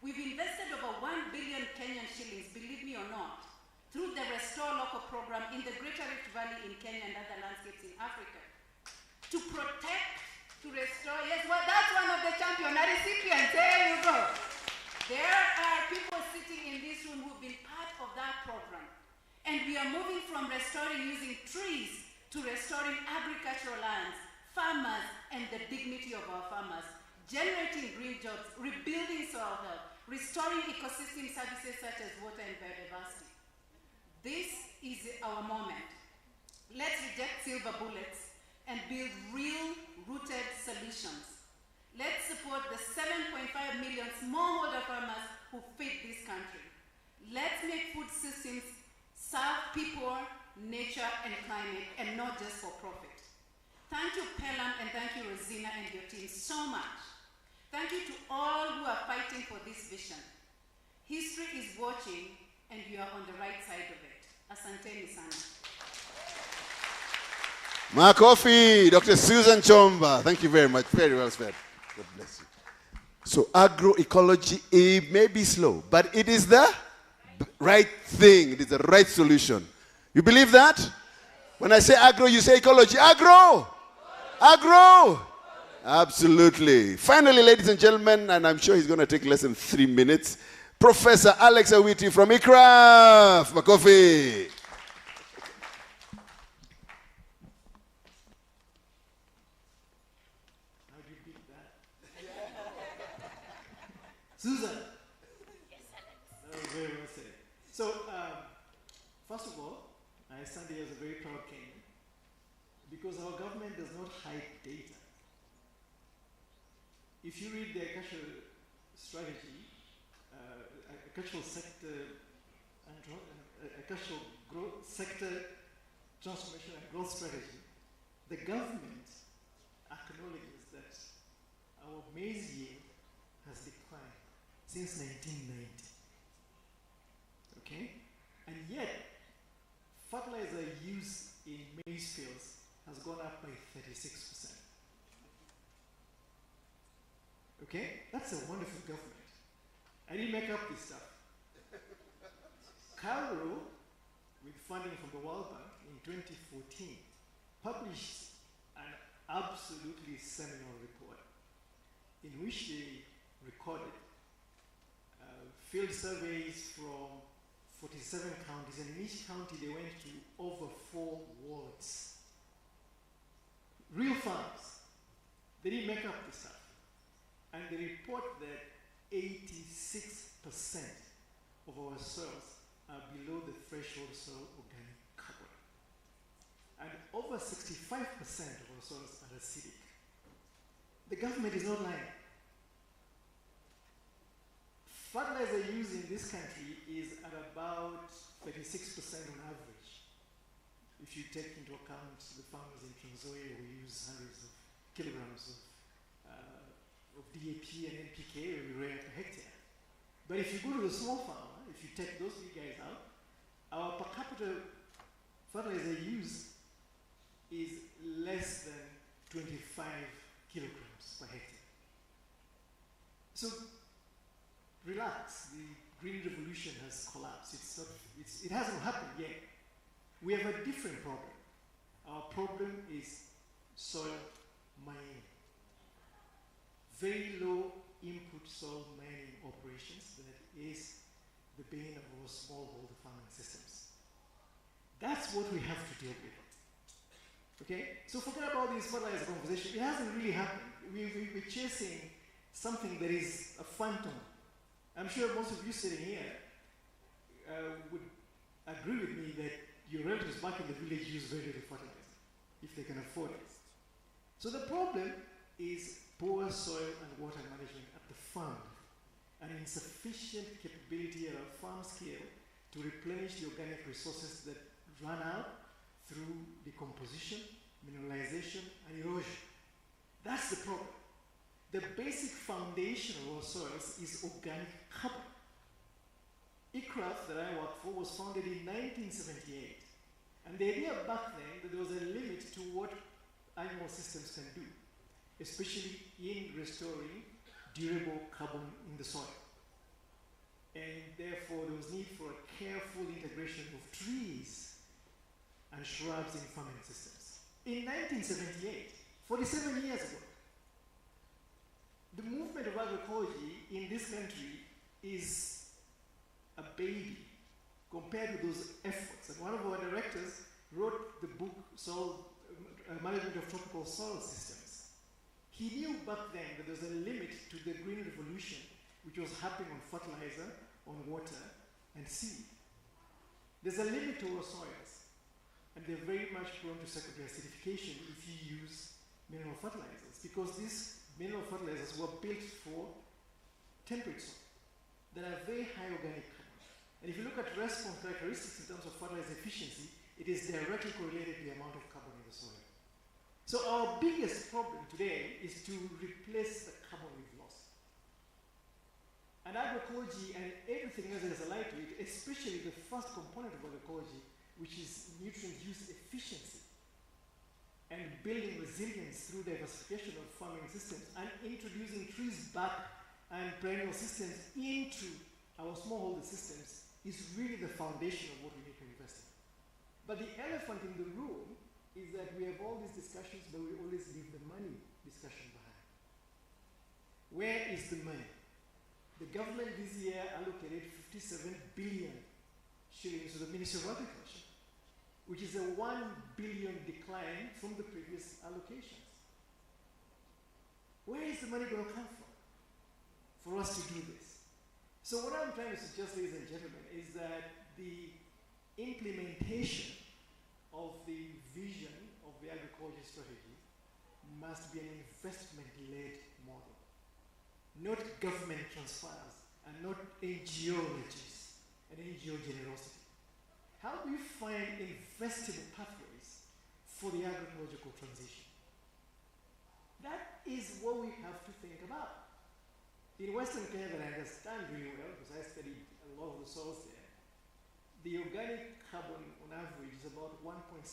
we've invested over 1 billion Kenyan shillings, believe me or not, through the Restore Local program in the Greater Rift Valley in Kenya and other landscapes in Africa, to protect, to restore. Yes, well, that's one of the champions, a recipient. There you go. There are people sitting in this room who've been part of that program. And we are moving from restoring using trees to restoring agricultural lands, farmers, and the dignity of our farmers, generating green jobs, rebuilding soil health, restoring ecosystem services such as water and biodiversity. This is our moment. Let's reject silver bullets and build real, rooted solutions. Let's support the 7.5 million smallholder farmers who feed this country. Let's make food systems serve people, nature, and climate, and not just for profit. Thank you, Pelham, and thank you, Rosina, and your team so much. Thank you to all who are fighting for this vision. History is watching, and you are on the right side of it. Asanteni sana. Makofi, Dr. Susan Chomba. Thank you very much. Very well said. God bless you. So agroecology, it may be slow, but it is the right thing. It is the right solution. You believe that? When I say agro, you say ecology. Agro! Agro! Absolutely. Finally, ladies and gentlemen, and I'm sure he's going to take less than 3 minutes, Professor Alex Awiti from ICRAF. Makofi. First of all, I stand here as a very proud Kenyan because our government does not hide data. If you read the agricultural strategy, agricultural sector and agricultural growth sector transformation and growth strategy, the government acknowledges that our maize yield has declined since 1990. Okay? And yet, fertilizer use in maize fields has gone up by 36%. Okay? That's a wonderful government. I didn't make up this stuff. Cairo, with funding from the World Bank in 2014, published an absolutely seminal report in which they recorded field surveys from 47 counties, and in each county they went to over 4 wards. Real farms. They didn't make up this stuff. And they report that 86% of our soils are below the threshold soil organic carbon. And over 65% of our soils are acidic. The government is not lying. Fertilizer use in this country is at about 36% on average. If you take into account the farmers in Transoia who use hundreds of kilograms of DAP and NPK urea per hectare. But if you go to the small farmer, if you take those big guys out, our per capita fertilizer use is less than 25 kilograms per hectare. So relax, the green revolution has collapsed. It hasn't happened yet. We have a different problem. Our problem is soil mining. Very low input soil mining operations that is the bane of our smallholder farming systems. That's what we have to deal with. Okay? So forget about this fertilizer conversation. It hasn't really happened. We're chasing something that is a phantom. I'm sure most of you sitting here would agree with me that your relatives back in the village use very little fertilizer, if they can afford it. So the problem is poor soil and water management at the farm, and insufficient capability at our farm scale to replenish the organic resources that run out through decomposition, mineralization, and erosion. That's the problem. The basic foundation of our soils is organic carbon. ICRAF that I work for was founded in 1978. And the idea back then that there was a limit to what animal systems can do, especially in restoring durable carbon in the soil. And therefore there was need for a careful integration of trees and shrubs in farming systems. In 1978, 47 years ago, the movement of agroecology in this country is a baby compared to those efforts. And one of our directors wrote the book, Management of Tropical Soil Systems. He knew back then that there was a limit to the green revolution which was happening on fertilizer, on water, and seed. There's a limit to our soils, and they're very much prone to secondary acidification if you use mineral fertilizers, because these mineral fertilizers were built for temperate soil that are very high organic carbon. And if you look at response characteristics in terms of fertilizer efficiency, it is directly correlated to the amount of carbon in the soil. So our biggest problem today is to replace the carbon we've lost. And agroecology and everything else that is allied to it, especially the first component of agroecology, which is nutrient use efficiency, and building resilience through diversification of farming systems and introducing trees back and perennial systems into our smallholder systems is really the foundation of what we need to invest in. But the elephant in the room is that we have all these discussions, but we always leave the money discussion behind. Where is the money? The government this year allocated 57 billion shillings to the Ministry of Agriculture, which is a 1 billion decline from the previous allocations. Where is the money going to come from for us to do this? So what I'm trying to suggest, ladies and gentlemen, is that the implementation of the vision of the agroecology strategy must be an investment-led model, not government transfers and not NGO riches and NGO generosity. How do we find investable pathways for the agroecological transition? That is what we have to think about. In Western Kenya, that I understand really well, because I studied a lot of the soils there, the organic carbon on average is about 1.7%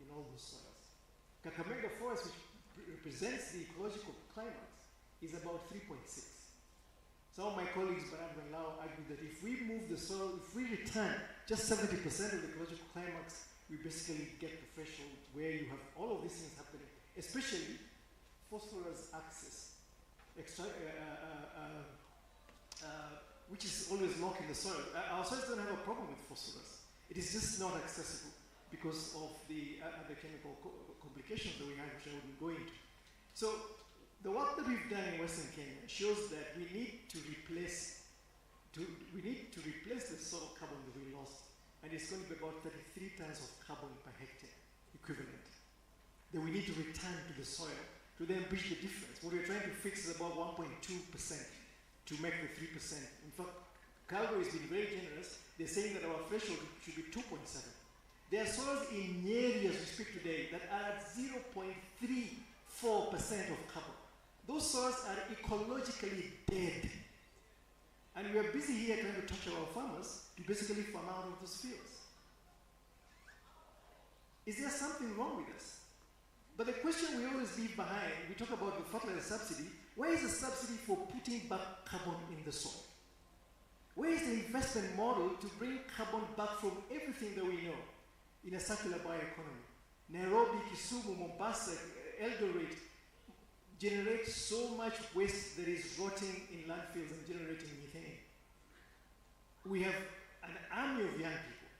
in all the soils. Kakamega forest, which represents the ecological climate, is about 3.6. Some of my colleagues, Barab and Lau, argue that if we move the soil, if we return just 70% of the ecological climax, we basically get the threshold where you have all of these things happening, especially phosphorus access, which is always locked in the soil. Our soils don't have a problem with phosphorus. It is just not accessible because of the other chemical complications that we have, which I wouldn't go into. So the work that we've done in Western Kenya shows that we need to replace the soil carbon that we lost, and it's going to be about 33 tons of carbon per hectare equivalent that we need to return to the soil to then bridge the difference. What we're trying to fix is about 1.2% to make the 3%. In fact, Calgary has been very generous. They're saying that our threshold should be 2.7. There are soils in areas we speak today that are at 0.34% of carbon. Those soils are ecologically dead. And we are busy here trying to touch our farmers to basically farm out of those fields. Is there something wrong with us? But the question we always leave behind, we talk about the fertilizer subsidy. Where is the subsidy for putting back carbon in the soil? Where is the investment model to bring carbon back from everything that we know in a circular bioeconomy? Nairobi, Kisumu, Mombasa, Eldoret generate so much waste that is rotting in landfills and generating methane. We have an army of young people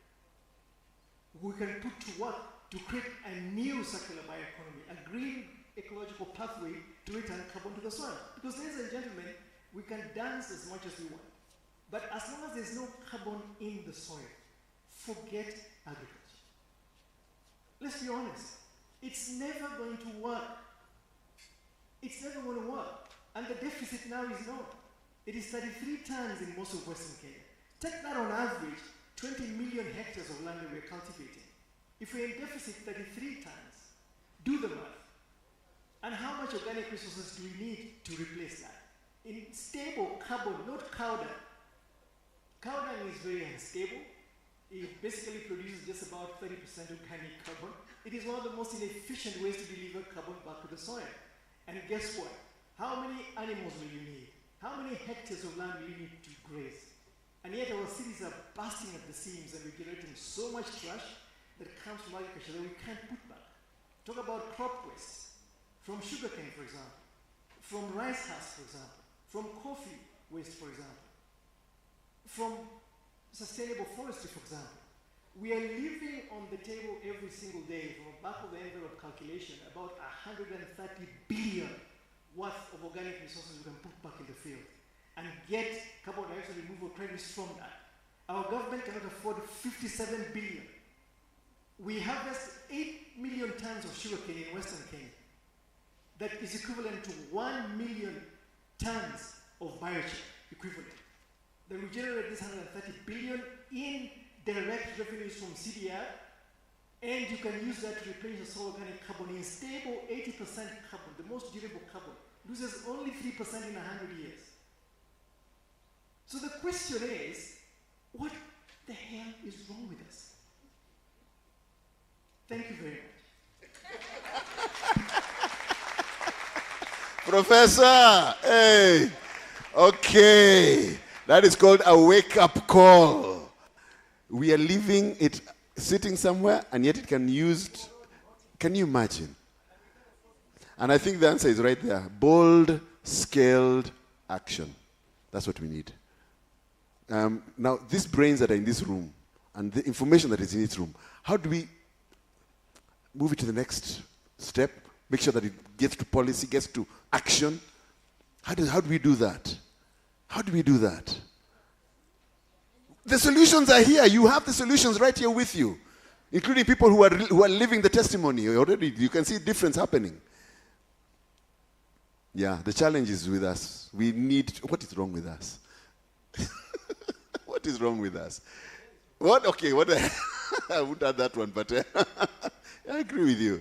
who can put to work to create a new circular bioeconomy, a green ecological pathway to return carbon to the soil. Because, ladies and gentlemen, we can dance as much as we want, but as long as there's no carbon in the soil, forget agriculture. Let's be honest, it's never going to work. It's never going to work. And the deficit now is known. It is 33 tons in most of Western Kenya. Take that on average, 20 million hectares of land that we're cultivating. If we're in deficit 33 tons, do the math. And how much organic resources do we need to replace that? In stable carbon, not cow dung. Cow dung is very unstable. It basically produces just about 30% organic carbon. It is one of the most inefficient ways to deliver carbon back to the soil. And guess what? How many animals will you need? How many hectares of land will you need to graze? And yet our cities are bursting at the seams and we're generating so much trash that comes from agriculture that we can't put back. Talk about crop waste. From sugarcane, for example. From rice husk, for example. From coffee waste, for example. From sustainable forestry, for example. We are leaving on the table every single day, from a back of the envelope calculation, about 130 billion worth of organic resources we can put back in the field and get carbon dioxide removal credits from that. Our government cannot afford 57 billion. We harvest 8 million tons of sugarcane in Western Kenya. That is equivalent to 1 million tons of biochar equivalent. Then we generate this 130 billion in direct revenues from CDR, and you can use that to replace the soil organic carbon in stable 80% carbon, the most durable carbon, loses only 3% in 100 years. So the question is, what the hell is wrong with us? Thank you very much. Professor, hey, okay. That is called a wake-up call. We are leaving it sitting somewhere, and yet it can be used. Can you imagine? And I think the answer is right there. Bold, scaled action. That's what we need. Now, these brains that are in this room, and the information that is in this room, how do we move it to the next step? Make sure that it gets to policy, gets to action. How do we do that? How do we do that? The solutions are here. You have the solutions right here with you, including people who are living the testimony already. You can see difference happening. Yeah, the challenge is with us. We need. What is wrong with us? What is wrong with us? What? Okay. What? I wouldn't add that one, but I agree with you.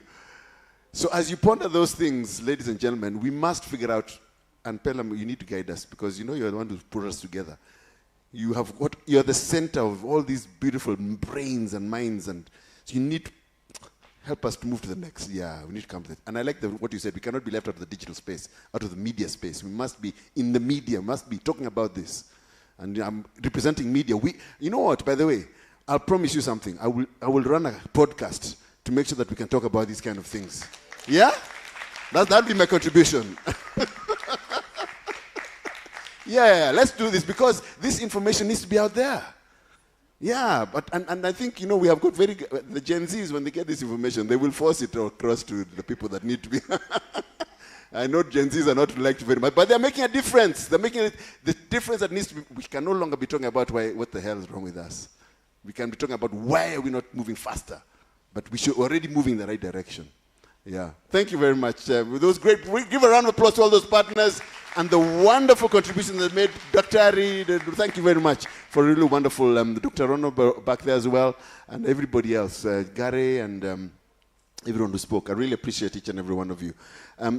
So as you ponder those things, ladies and gentlemen, we must figure out. And Pelham, you need to guide us because you're the one who put us together. You're the center of all these beautiful brains and minds, and so you need to help us to move to the next. Yeah, we need to come to it. And I like what you said. We cannot be left out of the digital space, out of the media space. We must be in the media. Must be talking about this. And I'm representing media. You know what? By the way, I'll promise you something. I will run a podcast to make sure that we can talk about these kind of things. Yeah, that'll be my contribution. Yeah, let's do this because this information needs to be out there. Yeah, and I think, we have got the Gen Zs, when they get this information, they will force it across to the people that need to be. I know Gen Zs are not liked very much, but they're making a difference. They're making the difference that needs to be. We can no longer be talking about what the hell is wrong with us. We can be talking about why are we not moving faster, but we should already move in the right direction. Yeah, thank you very much. With those great, we give a round of applause to all those partners and the wonderful contribution they made. Dr. Ari, thank you very much for really wonderful. Dr. Ronald back there as well, and everybody else, Gary and everyone who spoke. I really appreciate each and every one of you.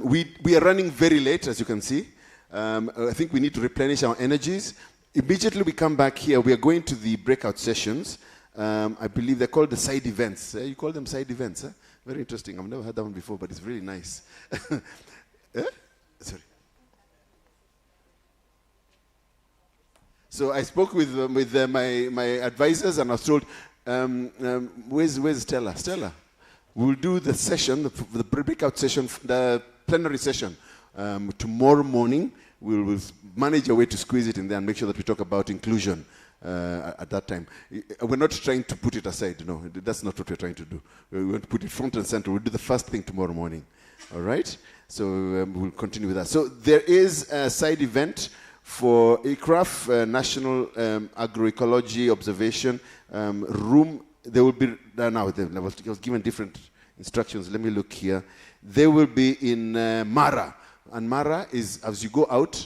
We are running very late, as you can see. I think we need to replenish our energies. Immediately we come back here, we are going to the breakout sessions. I believe they're called the side events. You call them side events, Very interesting. I've never heard that one before, but it's really nice. Sorry. So I spoke with my advisors, and I was told, where's Stella? Stella, we'll do the session, the breakout session, the plenary session tomorrow morning. We'll manage a way to squeeze it in there and make sure that we talk about inclusion. At that time. We're not trying to put it aside, no, that's not what we're trying to do. We want to put it front and center. We'll do the first thing tomorrow morning, all right? So we'll continue with that. So there is a side event for ICRAF, National Agroecology Observation Room. They will be, now I was given different instructions. Let me look here. They will be in Mara, and Mara is, as you go out,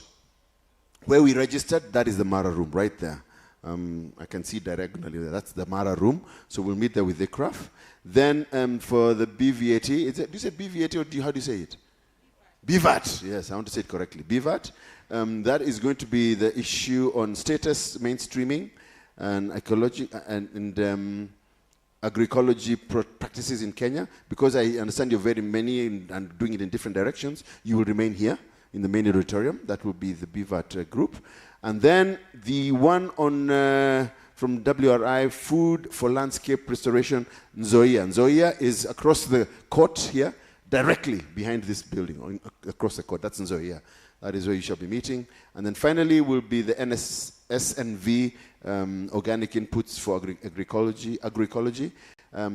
where we registered, that is the Mara room right there. I can see diagonally there. That's the Mara room. So we'll meet there with the craft. Then for the BVAT, do you say BVAT or how do you say it? BVAT. Yes, I want to say it correctly. BVAT. That is going to be the issue on status mainstreaming and ecology and agroecology practices in Kenya. Because I understand you're very many and doing it in different directions, you will remain here in the main auditorium. That will be the BVAT group. And then the one on from WRI, Food for Landscape Restoration, Nzoia. Nzoia is across the court here, directly behind this building, across the court. That's Nzoia. That is where you shall be meeting. And then finally will be the SNV, Organic Inputs for Agroecology.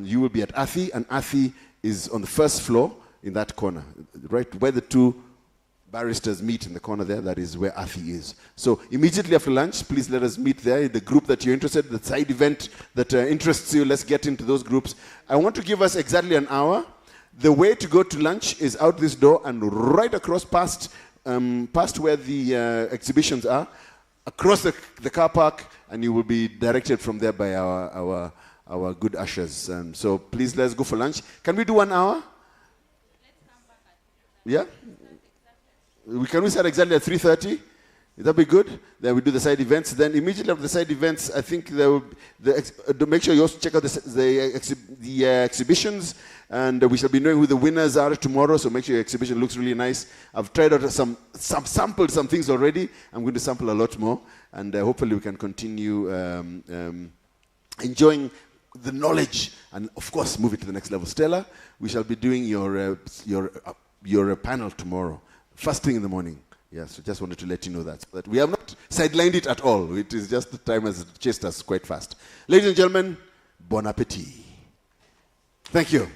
You will be at Athi, and Athi is on the first floor in that corner, right where the two barristers meet in the corner there. That is where Athi is. So immediately after lunch, please let us meet there. The group that you're interested, the side event that interests you, let's get into those groups. I want to give us exactly an hour. The way to go to lunch is out this door and right across past where the exhibitions are, across the car park, and you will be directed from there by our good ushers. So please, let's go for lunch. Can we do 1 hour? Yeah? Can we start exactly at 3:30? Would that be good? Then we do the side events. Then immediately after the side events, I think there will make sure you also check out the exhibitions, and we shall be knowing who the winners are tomorrow. So make sure your exhibition looks really nice. I've tried out sampled some things already. I'm going to sample a lot more, and hopefully we can continue enjoying the knowledge, and of course move it to the next level. Stella, we shall be doing your panel tomorrow. First thing in the morning. Yes, so just wanted to let you know that. But we have not sidelined it at all. It is just the time has chased us quite fast. Ladies and gentlemen, bon appetit. Thank you.